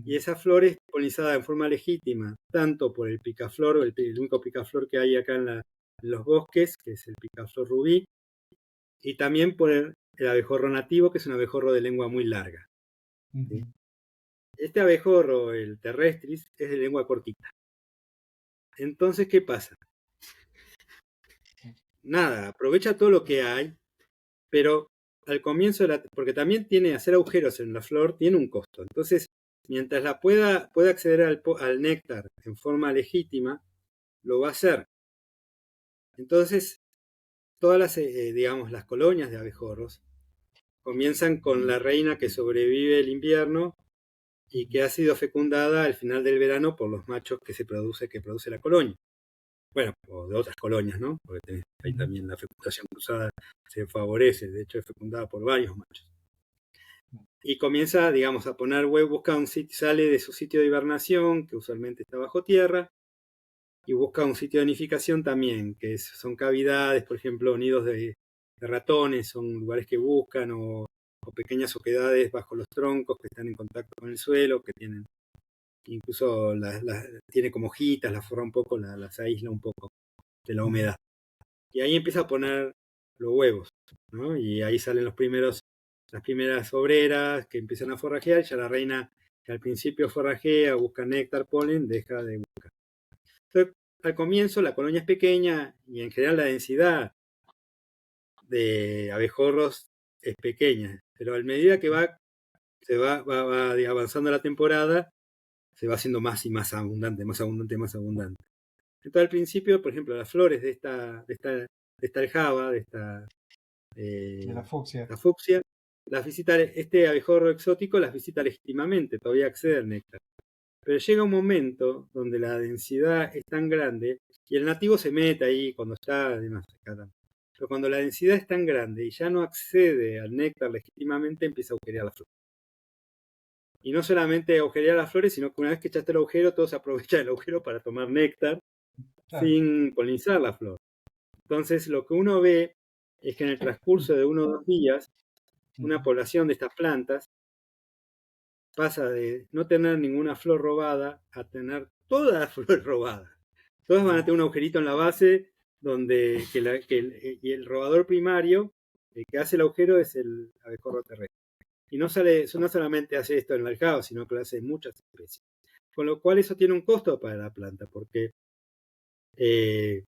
[SPEAKER 2] Y
[SPEAKER 1] Ujú,
[SPEAKER 2] esa flor es polinizada en forma legítima, tanto por el picaflor, el único picaflor que hay acá en los bosques, que es el picaflor rubí, y también por el abejorro nativo, que es un abejorro de lengua muy larga. ¿Sí?
[SPEAKER 1] ujú.
[SPEAKER 2] Este abejorro, el terrestris, es de lengua cortita. Entonces, ¿qué pasa? Nada, aprovecha todo lo que hay, pero al comienzo porque también tiene hacer agujeros en la flor, tiene un costo. Entonces, mientras pueda acceder al néctar en forma legítima, lo va a hacer. Entonces, todas digamos, las colonias de abejorros comienzan con la reina que sobrevive el invierno y que ha sido fecundada al final del verano por los machos que produce la colonia. Bueno, o de otras colonias, ¿no? Porque ahí
[SPEAKER 1] Ujú.
[SPEAKER 2] también la fecundación cruzada se favorece, de hecho es fecundada por varios machos. Y comienza, digamos, a poner huevos, busca un sitio, sale de su sitio de hibernación, que usualmente está bajo tierra, y busca un sitio de nidificación también, son cavidades, por ejemplo, nidos de ratones, son lugares que buscan, o pequeñas oquedades bajo los troncos que están en contacto con el suelo, que tienen, incluso tiene como hojitas, las forra un poco, las aísla un poco de la
[SPEAKER 1] Ujú.
[SPEAKER 2] humedad. Y ahí empieza a poner los huevos, ¿no? Y ahí salen las primeras obreras que empiezan a forrajear, ya la reina que al principio forrajea, busca néctar, polen, deja de buscar. Entonces, al comienzo la colonia es pequeña y en general la densidad de abejorros es pequeña, pero a medida que va avanzando la temporada, se va haciendo más y más abundante, más abundante, más abundante. Entonces al principio, por ejemplo, las flores de esta aljaba,
[SPEAKER 1] De la fucsia.
[SPEAKER 2] la fucsia, este abejorro exótico las visita legítimamente, todavía accede al néctar. Pero llega un momento donde la densidad es tan grande y el nativo se mete ahí cuando está, además, pero cuando la densidad es tan grande y ya no accede al néctar legítimamente, empieza a agujerear las flores. Y no solamente agujerear las flores, sino que una vez que echaste el agujero, todos aprovechan el agujero para tomar néctar
[SPEAKER 1] Claro.
[SPEAKER 2] sin polinizar la flor. Entonces, lo que uno ve es que en el transcurso de 1 o 2 días, una
[SPEAKER 1] Ujú.
[SPEAKER 2] población de estas plantas pasa de no tener ninguna flor robada a tener todas las flores robadas. Todas van a
[SPEAKER 1] Ah,
[SPEAKER 2] tener un agujerito en la base donde y el robador primario, el que hace el agujero, es el abejorro terrestre. Y no solamente hace esto en el aljaba, sino que lo hace en muchas especies. Con lo cual eso tiene un costo para la planta, porque eh,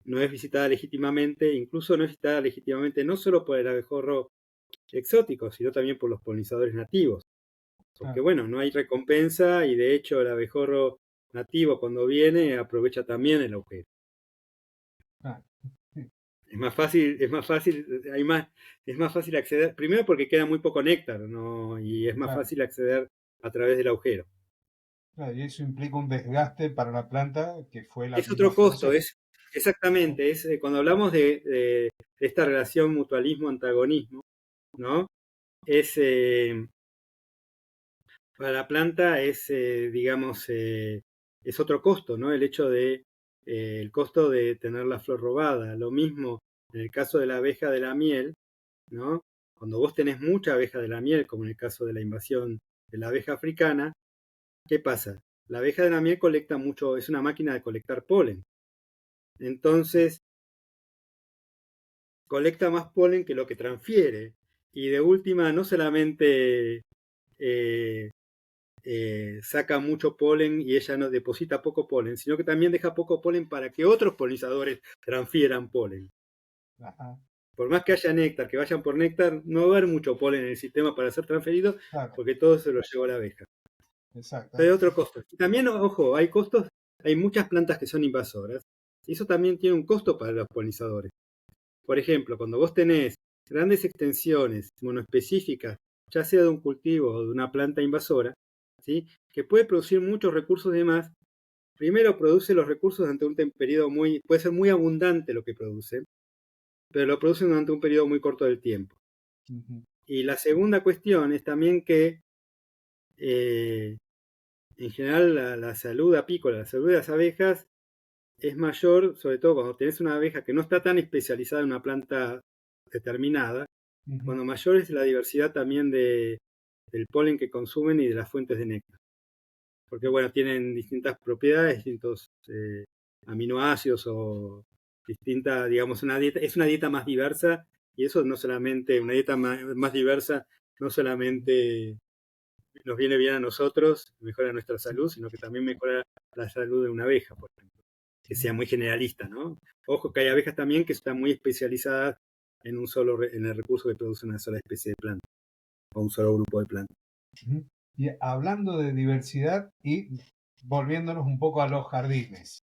[SPEAKER 2] no es visitada legítimamente, incluso no es visitada legítimamente no solo por el abejorro exótico, sino también por los polinizadores nativos. Porque
[SPEAKER 1] claro,
[SPEAKER 2] bueno, no hay recompensa y de hecho el abejorro nativo cuando viene aprovecha también el agujero.
[SPEAKER 1] claro. Sí,
[SPEAKER 2] Es más fácil acceder, primero porque queda muy poco néctar, ¿no? Y es más
[SPEAKER 1] claro,
[SPEAKER 2] fácil acceder a través del agujero.
[SPEAKER 1] claro. Y eso implica un desgaste para la planta que fue la
[SPEAKER 2] Es
[SPEAKER 1] misma
[SPEAKER 2] otro costo,
[SPEAKER 1] floración.
[SPEAKER 2] es exactamente, cuando hablamos de esta relación mutualismo-antagonismo, ¿no? Es para la planta digamos, es otro costo, ¿no? El costo de tener la flor robada. Lo mismo en el caso de la abeja de la miel, ¿no? Cuando vos tenés mucha abeja de la miel, como en el caso de la invasión de la abeja africana, ¿qué pasa? La abeja de la miel colecta mucho, es una máquina de colectar polen. Entonces, colecta más polen que lo que transfiere. Y de última, no solamente eh, saca mucho polen y ella no deposita poco polen, sino que también deja poco polen para que otros polinizadores transfieran polen.
[SPEAKER 1] Ajá,
[SPEAKER 2] Por más que haya néctar, que vayan por néctar, no va a haber mucho polen en el sistema para ser transferido
[SPEAKER 1] claro,
[SPEAKER 2] porque todo se lo llevó la abeja.
[SPEAKER 1] exacto.
[SPEAKER 2] Pero hay otro costo. Y también, ojo, hay costos, hay muchas plantas que son invasoras y eso también tiene un costo para los polinizadores. Por ejemplo, cuando vos tenés grandes extensiones monoespecíficas, ya sea de un cultivo o de una planta invasora, ¿sí? Que puede producir muchos recursos de más. Primero, produce los recursos durante un periodo puede ser muy abundante lo que produce, pero lo producen durante un periodo muy corto del tiempo.
[SPEAKER 1] Ujú.
[SPEAKER 2] Y la segunda cuestión es también que en general la salud apícola, la salud de las abejas es mayor, sobre todo cuando tenés una abeja que no está tan especializada en una planta determinada,
[SPEAKER 1] Ujú.
[SPEAKER 2] cuando mayor es la diversidad también del polen que consumen y de las fuentes de néctar. Porque bueno, tienen distintas propiedades, distintos aminoácidos o distinta, digamos, es una dieta más diversa, y eso no solamente, una dieta más diversa, no solamente nos viene bien a nosotros, mejora nuestra salud, sino que también mejora la salud de una abeja, por ejemplo, que sea muy generalista, ¿no? Ojo que hay abejas también que están muy especializadas en en el recurso que produce una sola especie de planta, o un solo grupo de plantas.
[SPEAKER 1] Ujú. Y hablando de diversidad y volviéndonos un poco a los jardines,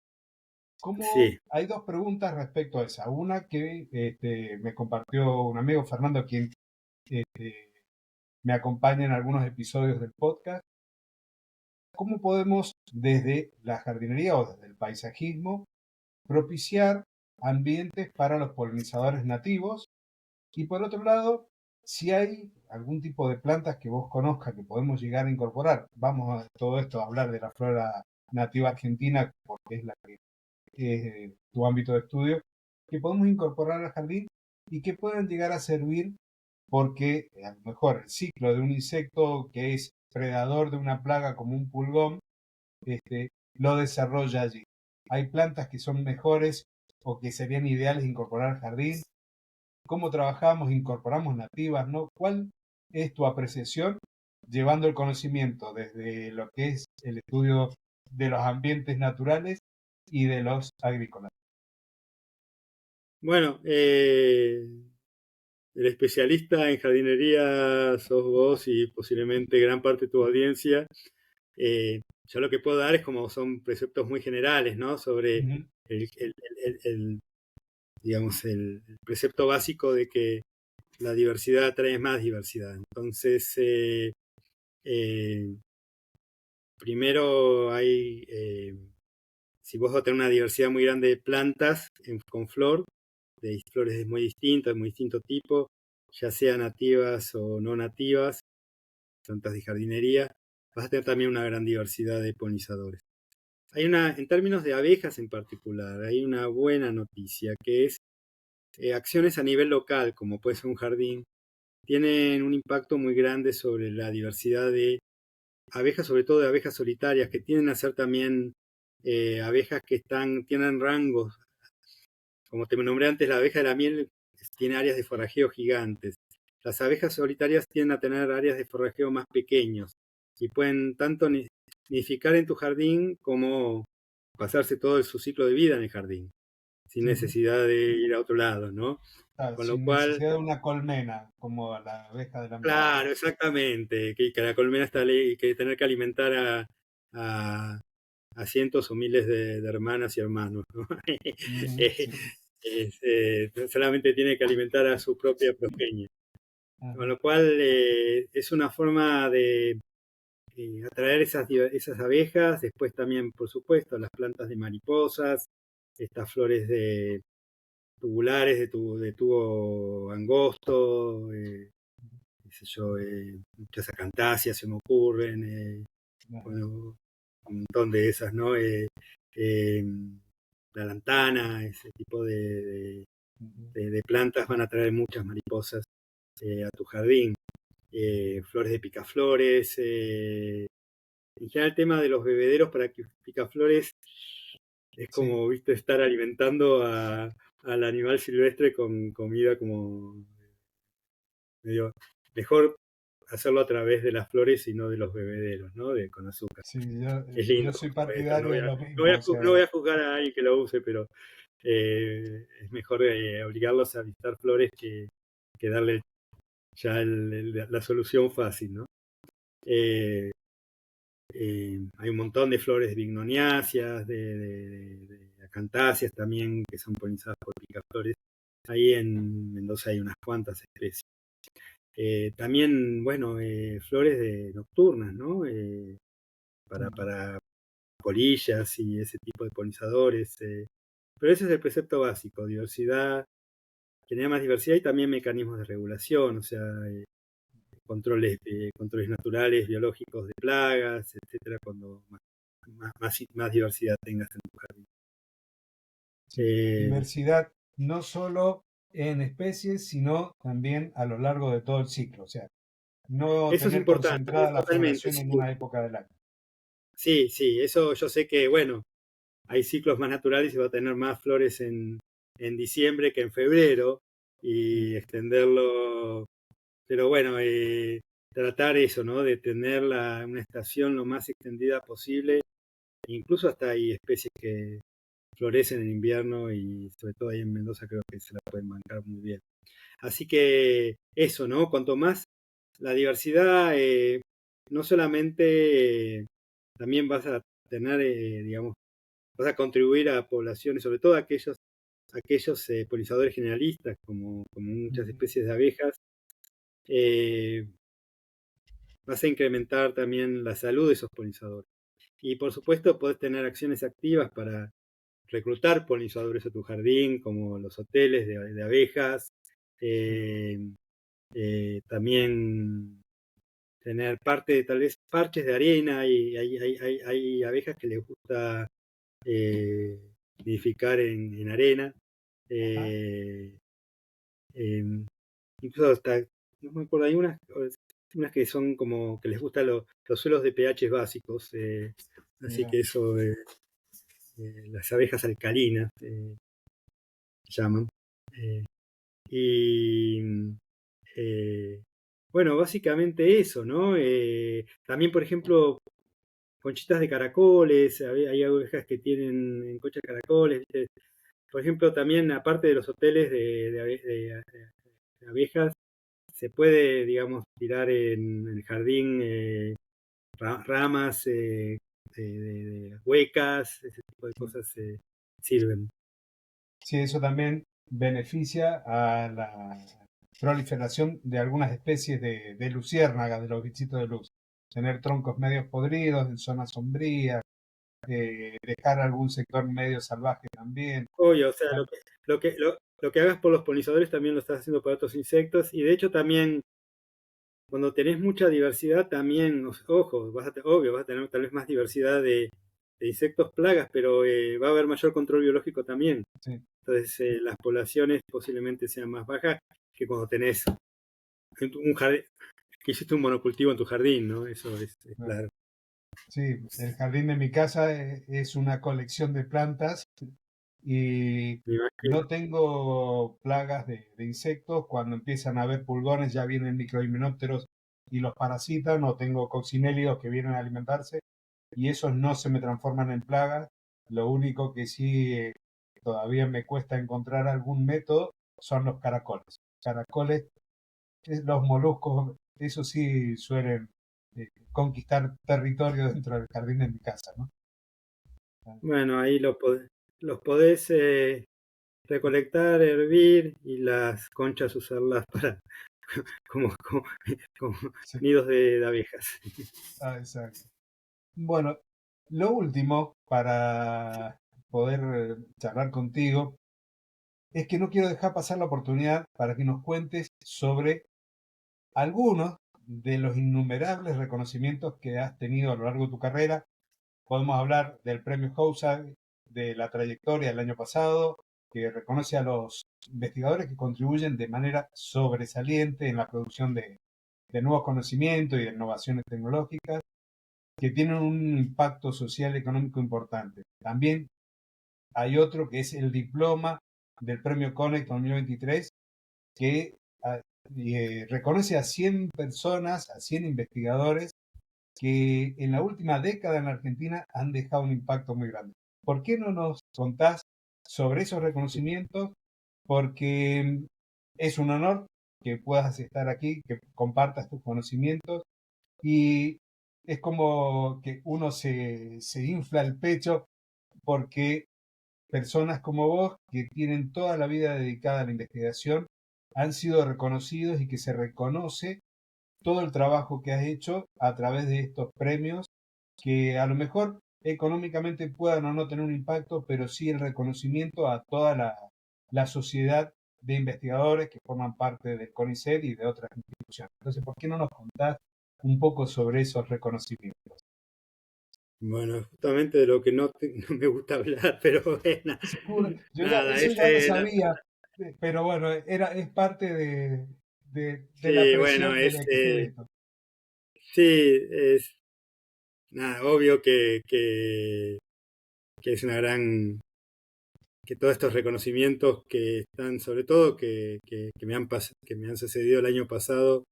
[SPEAKER 2] Sí,
[SPEAKER 1] hay dos preguntas respecto a esa. Una que me compartió un amigo, Fernando, quien este, me acompaña en algunos episodios del podcast. ¿Cómo podemos desde la jardinería o desde el paisajismo propiciar ambientes para los polinizadores nativos? Y por otro lado, si hay algún tipo de plantas que vos conozcas que podemos llegar a incorporar, vamos a todo esto a hablar de la flora nativa argentina, porque es la que es tu ámbito de estudio, que podemos incorporar al jardín y que puedan llegar a servir porque a lo mejor el ciclo de un insecto que es predador de una plaga como un pulgón, lo desarrolla allí. Hay plantas que son mejores o que serían ideales incorporar al jardín. ¿Cómo trabajamos? Incorporamos nativas, ¿no? ¿Cuál es tu apreciación llevando el conocimiento desde lo que es el estudio de los ambientes naturales y de los agrícolas?
[SPEAKER 2] bueno, el especialista en jardinería sos vos y posiblemente gran parte de tu audiencia. Yo lo que puedo dar es como son preceptos muy generales, ¿no? Sobre
[SPEAKER 1] Ujú.
[SPEAKER 2] el, digamos, el precepto básico de que la diversidad trae más diversidad. Entonces, eh, primero si vos vas a tener una diversidad muy grande de plantas con flor, de flores de muy distinto tipo, ya sean nativas o no nativas, plantas de jardinería, vas a tener también una gran diversidad de polinizadores. En términos de abejas en particular, hay una buena noticia que es acciones a nivel local, como puede ser un jardín, tienen un impacto muy grande sobre la diversidad de abejas, sobre todo de abejas solitarias, que tienden a ser también abejas que tienen rangos. Como te nombré antes, la abeja de la miel tiene áreas de forrajeo gigantes. Las abejas solitarias tienden a tener áreas de forrajeo más pequeños y pueden tanto nidificar en tu jardín como pasarse todo su ciclo de vida en el jardín, sin
[SPEAKER 1] Ujú.
[SPEAKER 2] necesidad de ir a otro lado, ¿no?
[SPEAKER 1] Claro,
[SPEAKER 2] Con lo
[SPEAKER 1] sin
[SPEAKER 2] cual,
[SPEAKER 1] necesidad de una colmena como la abeja de la miel.
[SPEAKER 2] claro, exactamente, que la colmena está que tener que alimentar a, a cientos o miles de hermanas y hermanos, ¿no?
[SPEAKER 1] Ujú,
[SPEAKER 2] Eh,
[SPEAKER 1] sí.
[SPEAKER 2] solamente tiene que alimentar a su propia progenie. Con
[SPEAKER 1] Ajá.
[SPEAKER 2] lo cual es una forma de atraer esas abejas, después también, por supuesto, las plantas de mariposas, estas flores tubulares de tubo angosto, qué sé yo, muchas acantáceas se me ocurren,
[SPEAKER 1] Ajá.
[SPEAKER 2] bueno, un montón de esas, ¿no? Eh, la lantana, ese tipo
[SPEAKER 1] Ujú.
[SPEAKER 2] de plantas van a traer muchas mariposas a tu jardín. Flores de picaflores. En general, el tema de los bebederos para picaflores es
[SPEAKER 1] Sí.
[SPEAKER 2] como, viste, estar alimentando al animal silvestre con comida como medio. Mejor hacerlo a través de las flores y no de los bebederos, ¿no? Con azúcar.
[SPEAKER 1] Sí,
[SPEAKER 2] Es
[SPEAKER 1] yo
[SPEAKER 2] lindo,
[SPEAKER 1] soy
[SPEAKER 2] por supuesto.
[SPEAKER 1] partidario de lo mismo, o sea,
[SPEAKER 2] No voy a juzgar a alguien que lo use, pero es mejor obligarlos a visitar flores que darle ya la solución fácil, ¿no? Eh, hay un montón de flores bignoniáceas, de acantáceas también, que son polinizadas por picaflores. Ahí en Mendoza hay unas cuantas especies. También, bueno, flores nocturnas, ¿no? Para polillas y ese tipo de polinizadores. Pero ese es el precepto básico, diversidad, tener más diversidad y también mecanismos de regulación, o sea, controles naturales, biológicos de plagas, etcétera, cuando más diversidad tengas en tu jardín.
[SPEAKER 1] Sí. Diversidad no solo en especies, sino también a lo largo de todo el ciclo. O sea, no
[SPEAKER 2] Eso es
[SPEAKER 1] tener
[SPEAKER 2] importante,
[SPEAKER 1] concentrada la
[SPEAKER 2] totalmente,
[SPEAKER 1] floración
[SPEAKER 2] sí.
[SPEAKER 1] en una época del año.
[SPEAKER 2] Sí, sí, eso yo sé que, bueno, hay ciclos más naturales y va a tener más flores en diciembre que en febrero y extenderlo, pero bueno, tratar eso, ¿no? De tener una estación lo más extendida posible. Incluso hasta hay especies que florecen en invierno y sobre todo ahí en Mendoza creo que se la pueden bancar muy bien. Así que eso, ¿no? Cuanto más la diversidad, no solamente también vas a tener, digamos, vas a contribuir a poblaciones, sobre todo aquellos polinizadores generalistas, como muchas especies de abejas, eh, vas a incrementar también la salud de esos polinizadores. Y por supuesto, podés tener acciones activas para reclutar polinizadores a tu jardín, como los hoteles de abejas, eh, también tener tal vez parches de arena, y hay abejas que les gusta eh, nidificar en arena, eh, eh, incluso hasta, no me acuerdo, hay unas que son como que les gustan los suelos de pH básicos, así
[SPEAKER 1] Mira.
[SPEAKER 2] que eso, las abejas alcalinas se llaman. Eh, y bueno, básicamente eso, ¿no? También, por ejemplo, conchitas de caracoles, hay abejas que tienen conchas de caracoles, ¿viste? Por ejemplo, también aparte de los hoteles de abejas, se puede, digamos, tirar en el jardín ramas de huecas, ese tipo de cosas sirven.
[SPEAKER 1] Sí, eso también beneficia a la proliferación de algunas especies de luciérnagas, de los bichitos de luz. Tener troncos medios podridos en zonas sombrías, dejar algún sector medio salvaje también.
[SPEAKER 2] Obvio, o sea, lo que hagas por los polinizadores también lo estás haciendo para otros insectos, y de hecho también cuando tenés mucha diversidad también, ojo, obvio, vas a tener tal vez más diversidad de insectos plagas, pero va a haber mayor control biológico también.
[SPEAKER 1] Sí,
[SPEAKER 2] Entonces las poblaciones posiblemente sean más bajas que cuando tenés un jardín, que hiciste un monocultivo en tu jardín, ¿no? Eso es
[SPEAKER 1] claro.
[SPEAKER 2] claro.
[SPEAKER 1] Sí, el jardín de mi casa es una colección de plantas y
[SPEAKER 2] Me imagino.
[SPEAKER 1] no tengo plagas de insectos. Cuando empiezan a haber pulgones ya vienen microhimenópteros y los parasitan, o tengo coccinélidos que vienen a alimentarse y esos no se me transforman en plagas. Lo único que sí todavía me cuesta encontrar algún método son los caracoles. Caracoles, los moluscos, eso sí suelen conquistar territorio dentro del jardín de mi casa, ¿no?
[SPEAKER 2] Bueno, ahí los podés recolectar, hervir y las conchas usarlas para como, como
[SPEAKER 1] Sí,
[SPEAKER 2] nidos de abejas.
[SPEAKER 1] exacto. Bueno, lo último para poder charlar contigo es que no quiero dejar pasar la oportunidad para que nos cuentes sobre algunos de los innumerables reconocimientos que has tenido a lo largo de tu carrera. Podemos hablar del premio Housa, de la trayectoria del año pasado, que reconoce a los investigadores que contribuyen de manera sobresaliente en la producción de nuevos conocimientos y de innovaciones tecnológicas, que tienen un impacto social y económico importante. También hay otro que es el diploma del premio Connect 2023, que ah, reconoce a 100 personas, a 100 investigadores que en la última década en la Argentina han dejado un impacto muy grande. ¿Por qué no nos contás sobre esos reconocimientos? Porque es un honor que puedas estar aquí, que compartas tus conocimientos, y es como que uno se infla el pecho porque personas como vos que tienen toda la vida dedicada a la investigación han sido reconocidos y que se reconoce todo el trabajo que has hecho a través de estos premios que a lo mejor económicamente puedan o no tener un impacto, pero sí el reconocimiento a toda la sociedad de investigadores que forman parte del CONICET y de otras instituciones. Entonces, ¿por qué no nos contás un poco sobre esos reconocimientos?
[SPEAKER 2] Bueno, justamente de lo que no, no me gusta hablar, pero bueno,
[SPEAKER 1] Seguro, yo ya,
[SPEAKER 2] nada,
[SPEAKER 1] eso ya lo sabía, pero bueno, es parte de la
[SPEAKER 2] sí, bueno,
[SPEAKER 1] presión de la que de esto.
[SPEAKER 2] sí, es nada, obvio que es una gran, que todos estos reconocimientos que están, sobre todo, que me han sucedido el año pasado,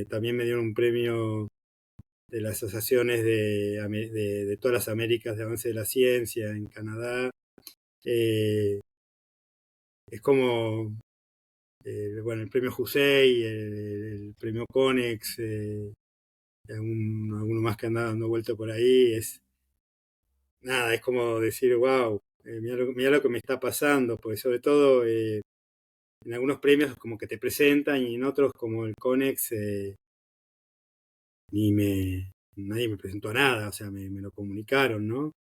[SPEAKER 2] también me dieron un premio de las asociaciones de todas las Américas de avance de la ciencia en Canadá. Eh, es como, bueno, el premio Jusey, el premio Conex, alguno más que anda dando vuelta por ahí, nada, es como decir, wow, mirá lo que me está pasando, porque sobre todo en algunos premios como que te presentan y en otros como el Conex nadie me presentó a nada, o sea, me lo comunicaron, ¿no?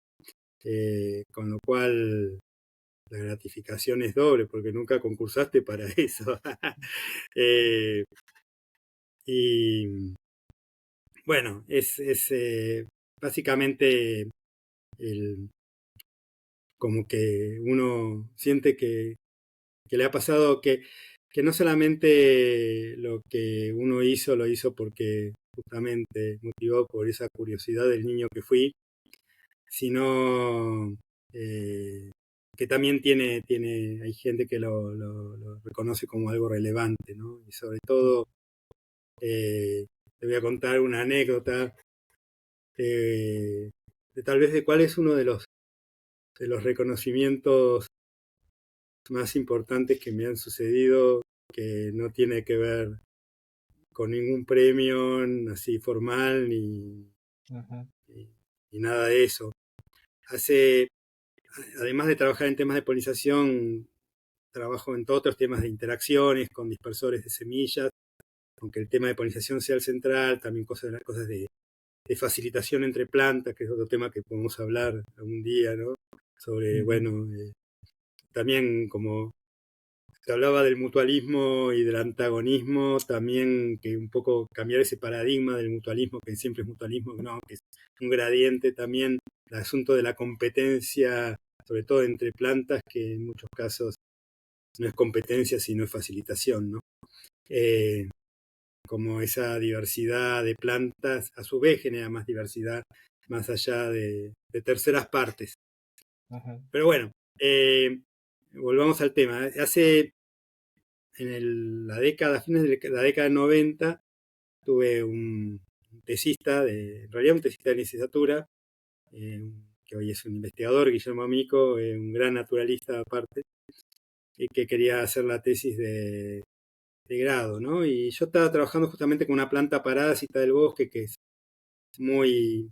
[SPEAKER 2] Con lo cual la gratificación es doble, porque nunca concursaste para eso. Eh, y bueno, básicamente el, como que uno siente que le ha pasado que no solamente lo que uno hizo lo hizo porque justamente motivado por esa curiosidad del niño que fui, sino eh, que también hay gente que lo reconoce como algo relevante, ¿no? Y sobre todo, te voy a contar una anécdota de tal vez de cuál es uno de los reconocimientos más importantes que me han sucedido, que no tiene que ver con ningún premio así formal
[SPEAKER 1] Ajá,
[SPEAKER 2] ni, ni nada de eso. Hace, además de trabajar en temas de polinización, trabajo en todos otros temas de interacciones con dispersores de semillas, aunque el tema de polinización sea el central, también cosas de facilitación entre plantas, que es otro tema que podemos hablar algún día, ¿no? Sobre,
[SPEAKER 1] ujú,
[SPEAKER 2] bueno, también como se hablaba del mutualismo y del antagonismo, también que un poco cambiar ese paradigma del mutualismo, que siempre es mutualismo, no, que es un gradiente también, el asunto de la competencia, sobre todo entre plantas, que en muchos casos no es competencia, sino es facilitación, ¿no? Eh, como esa diversidad de plantas, a su vez genera más diversidad más allá de terceras partes.
[SPEAKER 1] ajá,
[SPEAKER 2] Pero bueno, eh, volvamos al tema. Hace la década, a fines de la década del 90, tuve un tesista, en realidad un tesista de licenciatura, que hoy es un investigador, Guillermo Amico, un gran naturalista aparte, y que quería hacer la tesis de grado, ¿no? Y yo estaba trabajando justamente con una planta parásita del bosque que es muy,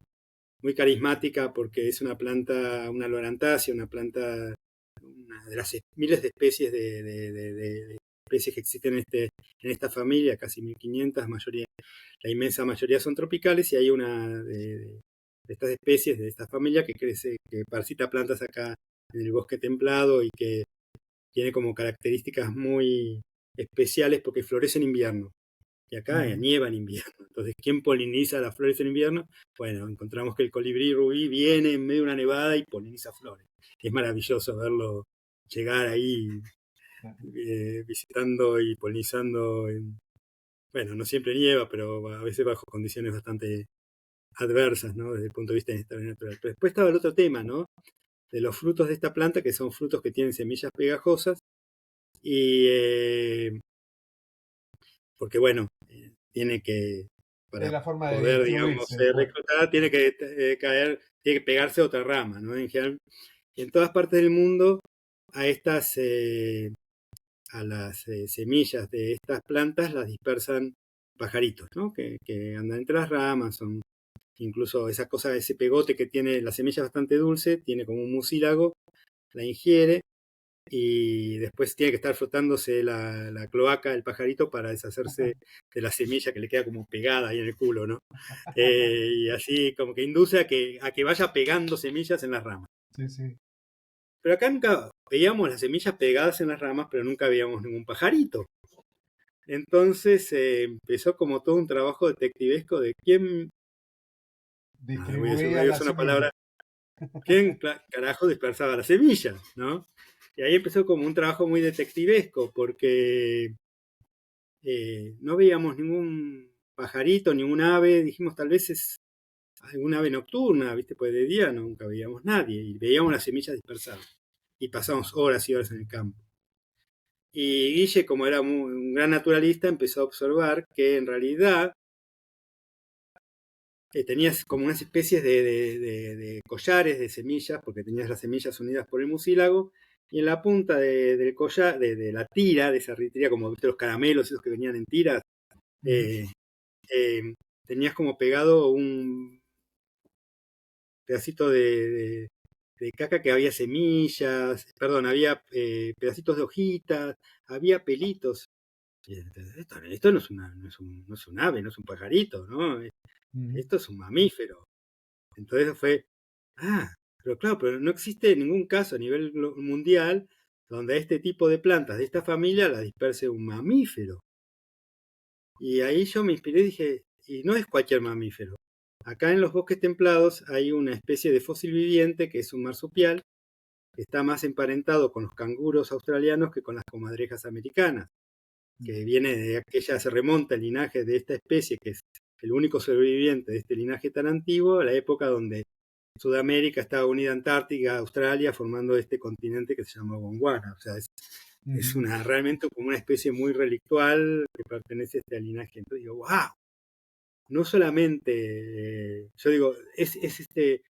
[SPEAKER 2] muy carismática porque es una planta, una lorantácea, una planta, una de las miles de especies de especies que existen en esta familia, casi 1500, la inmensa mayoría son tropicales y hay una de estas especies de esta familia que crece, que parasita plantas acá en el bosque templado y que tiene como características muy especiales porque florece en invierno. Y acá
[SPEAKER 1] ujú,
[SPEAKER 2] nieva en invierno. Entonces, ¿quién poliniza las flores en invierno? Bueno, encontramos que el colibrí rubí viene en medio de una nevada y poliniza flores. Es maravilloso verlo llegar ahí
[SPEAKER 1] ajá,
[SPEAKER 2] visitando y polinizando. Bueno, no siempre nieva, pero a veces bajo condiciones bastante adversas, ¿no? Desde el punto de vista natural. Pero después estaba el otro tema, ¿no? De los frutos de esta planta, que son frutos que tienen semillas pegajosas, y porque bueno, tiene que,
[SPEAKER 1] es
[SPEAKER 2] para
[SPEAKER 1] la forma de
[SPEAKER 2] poder, digamos,
[SPEAKER 1] distribuirse después.
[SPEAKER 2] reclutar, tiene que pegarse a otra rama, ¿no? En general, y en todas partes del mundo, a estas, a las semillas de estas plantas las dispersan pajaritos, ¿no? Que andan entre las ramas, son incluso esa cosa, ese pegote que tiene la semilla bastante dulce, tiene como un mucílago la ingiere y después tiene que estar frotándose la cloaca del pajarito para deshacerse de la semilla que le queda como pegada ahí en el culo, ¿no? Y así como que induce a que vaya pegando semillas en las ramas.
[SPEAKER 1] Sí, sí.
[SPEAKER 2] Pero acá nunca veíamos las semillas pegadas en las ramas, pero nunca veíamos ningún pajarito. Entonces empezó como todo un trabajo detectivesco de quién, voy
[SPEAKER 1] Distribuía
[SPEAKER 2] a
[SPEAKER 1] la
[SPEAKER 2] usar una
[SPEAKER 1] semilla.
[SPEAKER 2] palabra, quién carajo dispersaba las semillas, ¿no? Y ahí empezó como un trabajo muy detectivesco, porque no veíamos ningún pajarito, ningún ave, dijimos tal vez es alguna ave nocturna, ¿viste? Pues de día nunca veíamos nadie, y veíamos las semillas dispersadas. Y pasamos horas y horas en el campo. Y Guille, como era un gran naturalista, empezó a observar que en realidad tenías como unas especies de collares de semillas, porque tenías las semillas unidas por el mucílago, y en la punta del collar, de la tira, de esa tira, como viste los caramelos, esos que venían en tiras, eh, eh, tenías como pegado un pedacito de caca que había semillas, perdón, había pedacitos de hojitas, había pelitos. Esto no es, no es un ave, no es un pajarito, ¿no?
[SPEAKER 1] Ujú.
[SPEAKER 2] Esto es un mamífero. Entonces fue, pero claro, pero no existe ningún caso a nivel mundial donde este tipo de plantas de esta familia la disperse un mamífero. Y ahí yo me inspiré y dije, y no es cualquier mamífero. Acá en los bosques templados hay una especie de fósil viviente que es un marsupial, que está más emparentado con los canguros australianos que con las comadrejas americanas, que viene de aquella, se remonta el linaje de esta especie, que es el único sobreviviente de este linaje tan antiguo, a la época donde Sudamérica estaba unida a Antártica, Australia, formando este continente que se llama Gondwana. O sea, es
[SPEAKER 1] Ujú.
[SPEAKER 2] realmente como una especie muy relictual que pertenece a este linaje. Entonces digo, wow, no solamente, yo digo,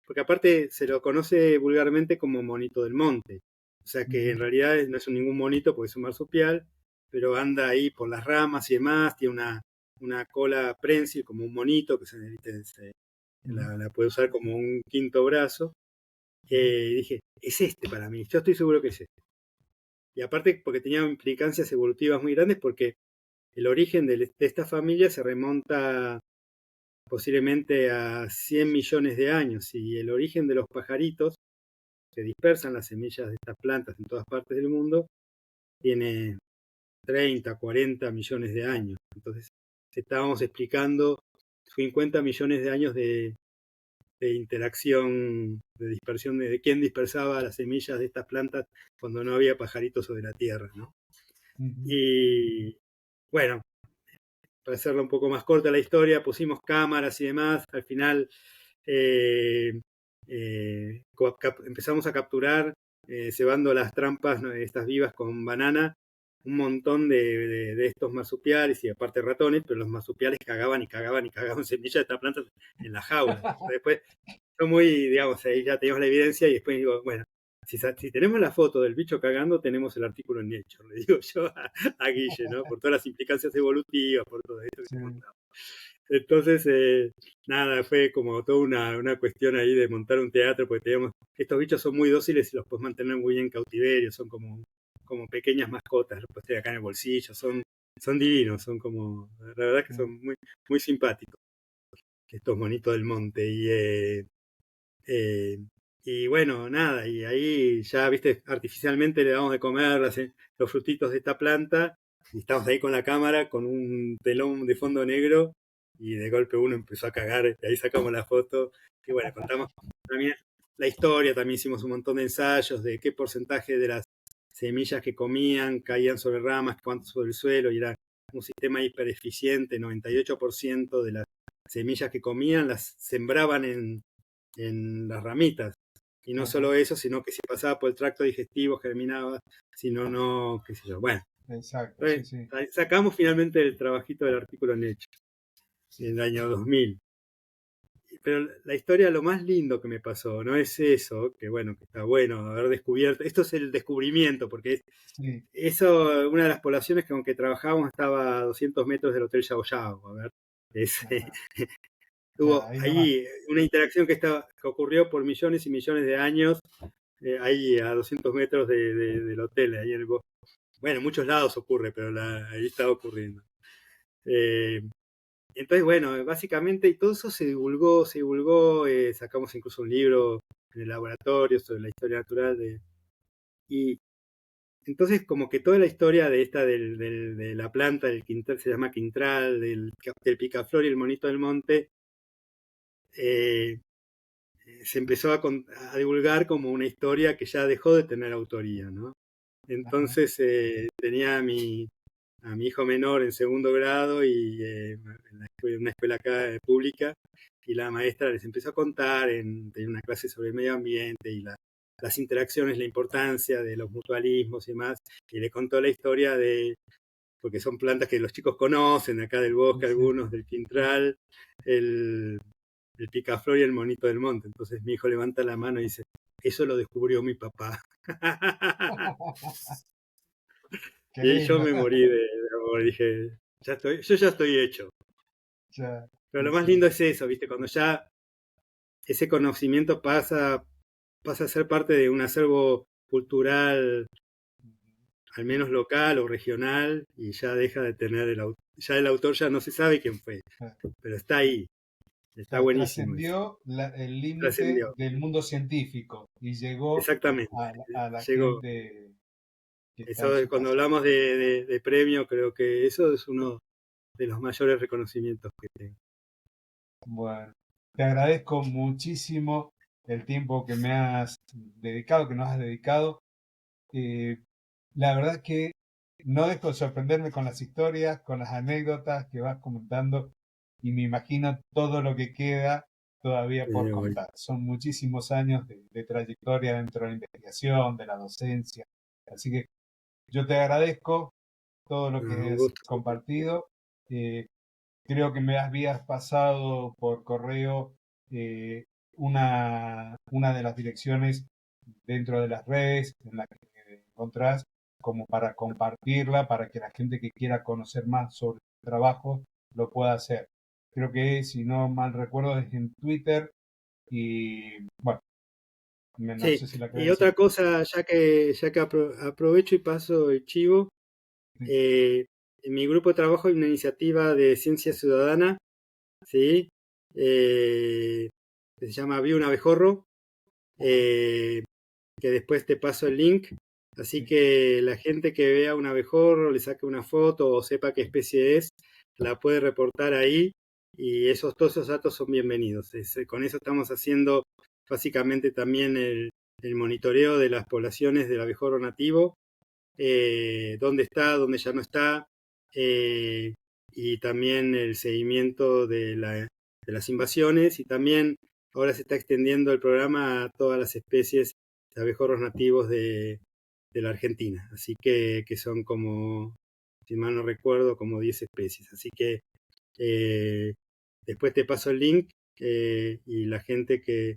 [SPEAKER 2] porque aparte se lo conoce vulgarmente como monito del monte. O sea que en
[SPEAKER 1] Ujú.
[SPEAKER 2] realidad no es ningún monito porque es un marsupial, pero anda ahí por las ramas y demás, tiene una cola prensil como un monito que
[SPEAKER 1] Ujú.
[SPEAKER 2] la puede usar como un quinto brazo. Dije, es este para mí, yo estoy seguro que es este. Y aparte porque tenía implicancias evolutivas muy grandes porque el origen de esta familia se remonta posiblemente a 100 millones de años y el origen de los pajaritos que dispersan las semillas de estas plantas en todas partes del mundo tiene 30, 40 millones de años. Entonces estábamos explicando 50 millones de años de interacción, de dispersión, de quién dispersaba las semillas de estas plantas cuando no había pajaritos sobre la tierra, ¿no?
[SPEAKER 1] Ujú.
[SPEAKER 2] Y bueno, para hacerla un poco más corta la historia, pusimos cámaras y demás, al final eh, empezamos a capturar, cebando las trampas, ¿no?, estas vivas con banana, un montón de estos marsupiales y aparte ratones, pero los marsupiales cagaban y cagaban y cagaban semillas de estas plantas en la jaula. Después fue muy, digamos, ahí ya teníamos la evidencia y después digo, bueno, si tenemos la foto del bicho cagando, tenemos el artículo en Nature, le digo yo a Guille, ¿no? Por todas las implicancias evolutivas, por todo esto que
[SPEAKER 1] Sí.
[SPEAKER 2] te contaba. Entonces, nada, fue como toda una cuestión ahí de montar un teatro, porque teníamos, estos bichos son muy dóciles y los puedes mantener muy bien en cautiverio, son como pequeñas mascotas, los puedes tener acá en el bolsillo, son divinos, son como, la verdad que
[SPEAKER 1] Sí.
[SPEAKER 2] son muy, muy simpáticos, estos monitos del monte. Eh, y bueno, nada, y ahí ya, viste, artificialmente le damos de comer los frutitos de esta planta, y estamos ahí con la cámara, con un telón de fondo negro, y de golpe uno empezó a cagar, y ahí sacamos la foto, y bueno, contamos también la historia, también hicimos un montón de ensayos de qué porcentaje de las semillas que comían caían sobre ramas, cuánto sobre el suelo, y era un sistema hiper eficiente, 98% de las semillas que comían las sembraban en las ramitas. Y no
[SPEAKER 1] Ajá.
[SPEAKER 2] solo eso, sino que si pasaba por el tracto digestivo germinaba, si no, no, qué sé yo. Bueno,
[SPEAKER 1] Exacto, sí,
[SPEAKER 2] entonces,
[SPEAKER 1] sí.
[SPEAKER 2] sacamos finalmente el trabajito del artículo en Nature en el año 2000. Pero la historia, lo más lindo que me pasó, no es eso, que bueno, que está bueno haber descubierto, esto es el descubrimiento, porque
[SPEAKER 1] Sí.
[SPEAKER 2] eso, una de las poblaciones que aunque trabajábamos estaba a 200 metros del Hotel Yao Yao, a ver, es,
[SPEAKER 1] Ajá. Ya,
[SPEAKER 2] tuvo
[SPEAKER 1] ahí nomás.
[SPEAKER 2] ahí una interacción que ocurrió por millones y millones de años ahí a 200 metros del hotel, ahí en el bosque. Bueno, en muchos lados ocurre, pero ahí está ocurriendo. Eh, entonces, bueno, básicamente, y todo eso se divulgó, sacamos incluso un libro en el laboratorio sobre la historia natural y entonces como que toda la historia de esta de la planta, del quintral, se llama quintral, del picaflor y el monito del monte, eh, se empezó a divulgar como una historia que ya dejó de tener autoría, ¿no?
[SPEAKER 1] Ajá.
[SPEAKER 2] Entonces tenía a mi hijo menor en segundo grado y en una escuela acá pública, y la maestra les empezó a contar tenía una clase sobre el medio ambiente y las interacciones, la importancia de los mutualismos y demás, y le contó la historia porque son plantas que los chicos conocen, acá del bosque
[SPEAKER 1] Sí.
[SPEAKER 2] algunos, del quintral, el, el picaflor y el monito del monte. Entonces mi hijo levanta la mano y dice, eso lo descubrió mi papá.
[SPEAKER 1] Qué
[SPEAKER 2] Y yo
[SPEAKER 1] lindo.
[SPEAKER 2] me morí de amor, dije, yo ya estoy hecho.
[SPEAKER 1] Ya,
[SPEAKER 2] Pero
[SPEAKER 1] sí,
[SPEAKER 2] lo más
[SPEAKER 1] sí.
[SPEAKER 2] lindo es eso, ¿viste? Cuando ya ese conocimiento pasa a ser parte de un acervo cultural, al menos local o regional, y ya deja de tener ya el autor ya no se sabe quién fue, pero está ahí, está buenísimo eso.
[SPEAKER 1] Trascendió el límite
[SPEAKER 2] Trascendió,
[SPEAKER 1] del mundo científico y llegó
[SPEAKER 2] exactamente.
[SPEAKER 1] a la
[SPEAKER 2] Llegó.
[SPEAKER 1] gente que está en
[SPEAKER 2] Eso
[SPEAKER 1] su
[SPEAKER 2] cuando
[SPEAKER 1] casa.
[SPEAKER 2] hablamos de premio, creo que eso es uno de los mayores reconocimientos que tengo.
[SPEAKER 1] Bueno, te agradezco muchísimo el tiempo que me has dedicado, que nos has dedicado. Eh, la verdad que no dejo de sorprenderme con las historias, con las anécdotas que vas comentando y me imagino todo lo que queda todavía por
[SPEAKER 2] Bueno,
[SPEAKER 1] contar. Son muchísimos años de trayectoria dentro de la investigación, de la docencia. Así que yo te agradezco todo lo
[SPEAKER 2] no,
[SPEAKER 1] que
[SPEAKER 2] un
[SPEAKER 1] has
[SPEAKER 2] gusto.
[SPEAKER 1] compartido. Eh, Creo que me habías pasado por correo eh, una de las direcciones dentro de las redes en la que encontrás como para compartirla, para que la gente que quiera conocer más sobre el trabajo lo pueda hacer. Creo que, si no mal recuerdo, es en Twitter y, bueno, no
[SPEAKER 2] Sí,
[SPEAKER 1] sé si la
[SPEAKER 2] y
[SPEAKER 1] querés decir.
[SPEAKER 2] otra cosa, ya que aprovecho y paso el chivo,
[SPEAKER 1] Sí,
[SPEAKER 2] eh, en mi grupo de trabajo hay una iniciativa de ciencia ciudadana, ¿sí? Eh, que se llama Vi un abejorro,
[SPEAKER 1] ajá,
[SPEAKER 2] eh, que después te paso el link. Así
[SPEAKER 1] sí,
[SPEAKER 2] que la gente que vea un abejorro, le saque una foto o sepa qué especie es, la puede reportar ahí y todos esos datos son bienvenidos. Con eso estamos haciendo básicamente también el monitoreo de las poblaciones del abejorro nativo, dónde está, dónde ya no está, eh, y también el seguimiento de las invasiones, y también ahora se está extendiendo el programa a todas las especies de abejorros nativos de la Argentina, así que son como, si mal no recuerdo, como 10 especies. Así que eh, después te paso el link, y la gente que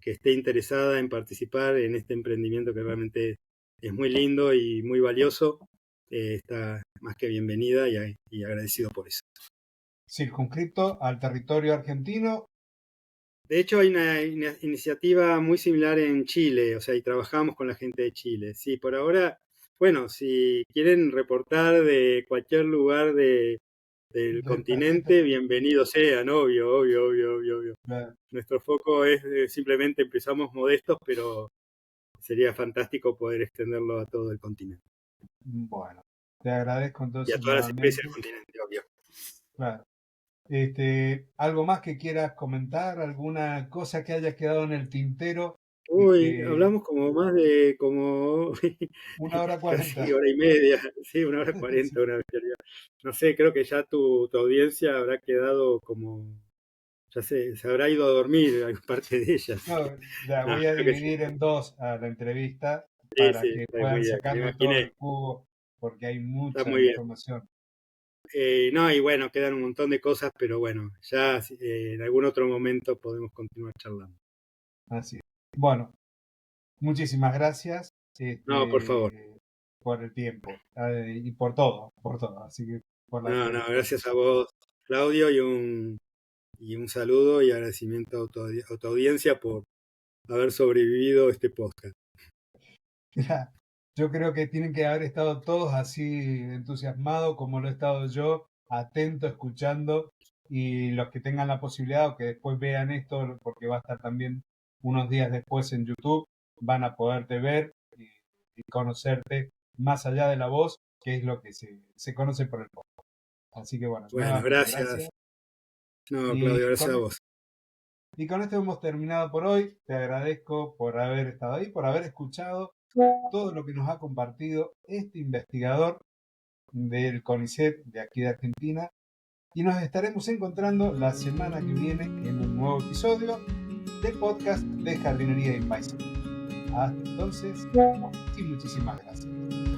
[SPEAKER 2] esté interesada en participar en este emprendimiento que realmente es muy lindo y muy valioso, está más que bienvenida y agradecido por eso.
[SPEAKER 1] circunscripto al territorio argentino.
[SPEAKER 2] De hecho, hay una iniciativa muy similar en Chile, o sea, y trabajamos con la gente de Chile. Sí, por ahora, bueno, si quieren reportar de cualquier lugar del
[SPEAKER 1] Del planeta.
[SPEAKER 2] continente, bienvenido sean, obvio, obvio, obvio, obvio, obvio.
[SPEAKER 1] Claro.
[SPEAKER 2] Nuestro foco es simplemente empezamos modestos, pero sería fantástico poder extenderlo a todo el continente.
[SPEAKER 1] Bueno, te agradezco
[SPEAKER 2] Y a
[SPEAKER 1] entonces
[SPEAKER 2] todas las especies
[SPEAKER 1] nuevamente.
[SPEAKER 2] del continente, obvio.
[SPEAKER 1] Claro. ¿Algo más que quieras comentar? ¿Alguna cosa que haya quedado en el tintero y
[SPEAKER 2] Uy,
[SPEAKER 1] que
[SPEAKER 2] hablamos como más de como
[SPEAKER 1] 1 hora 40?
[SPEAKER 2] casi hora y media, sí, 1 hora 40,
[SPEAKER 1] Sí.
[SPEAKER 2] una bestialidad. No sé, creo que ya tu audiencia habrá quedado como, ya se habrá ido a dormir parte de ella.
[SPEAKER 1] No, la
[SPEAKER 2] No,
[SPEAKER 1] voy a
[SPEAKER 2] creo que sí,
[SPEAKER 1] dividir en dos a la entrevista
[SPEAKER 2] sí,
[SPEAKER 1] para
[SPEAKER 2] sí,
[SPEAKER 1] que
[SPEAKER 2] está muy
[SPEAKER 1] puedan
[SPEAKER 2] bien, me
[SPEAKER 1] sacarle todo
[SPEAKER 2] imaginé,
[SPEAKER 1] el jugo, porque hay
[SPEAKER 2] está
[SPEAKER 1] mucha
[SPEAKER 2] muy bien.
[SPEAKER 1] información.
[SPEAKER 2] No, y bueno, quedan un montón de cosas, pero bueno, ya en algún otro momento podemos continuar charlando.
[SPEAKER 1] Así es. Bueno, muchísimas gracias
[SPEAKER 2] No, por favor.
[SPEAKER 1] por el tiempo y por todo, por todo. Así que por la
[SPEAKER 2] No, no, gracias a
[SPEAKER 1] predisposición.
[SPEAKER 2] vos, Claudio, y un saludo y agradecimiento a tu audiencia por haber sobrevivido este podcast.
[SPEAKER 1] Mirá, yo creo que tienen que haber estado todos así entusiasmados como lo he estado yo, atento, escuchando, y los que tengan la posibilidad o que después vean esto, porque va a estar también unos días después en YouTube, van a poderte ver y conocerte más allá de la voz, que es lo que se conoce por el podcast. Así que bueno,
[SPEAKER 2] Bueno,
[SPEAKER 1] nuevamente
[SPEAKER 2] gracias.
[SPEAKER 1] gracias.
[SPEAKER 2] No, Claudio,
[SPEAKER 1] Y
[SPEAKER 2] gracias a
[SPEAKER 1] con,
[SPEAKER 2] vos.
[SPEAKER 1] y con esto hemos terminado por hoy. Te agradezco por haber estado ahí, por haber escuchado todo lo que nos ha compartido este investigador del CONICET de aquí de Argentina. Y nos estaremos encontrando la semana que viene en un nuevo episodio del podcast de Jardinería y Paisaje. Hasta entonces, y muchísimas gracias.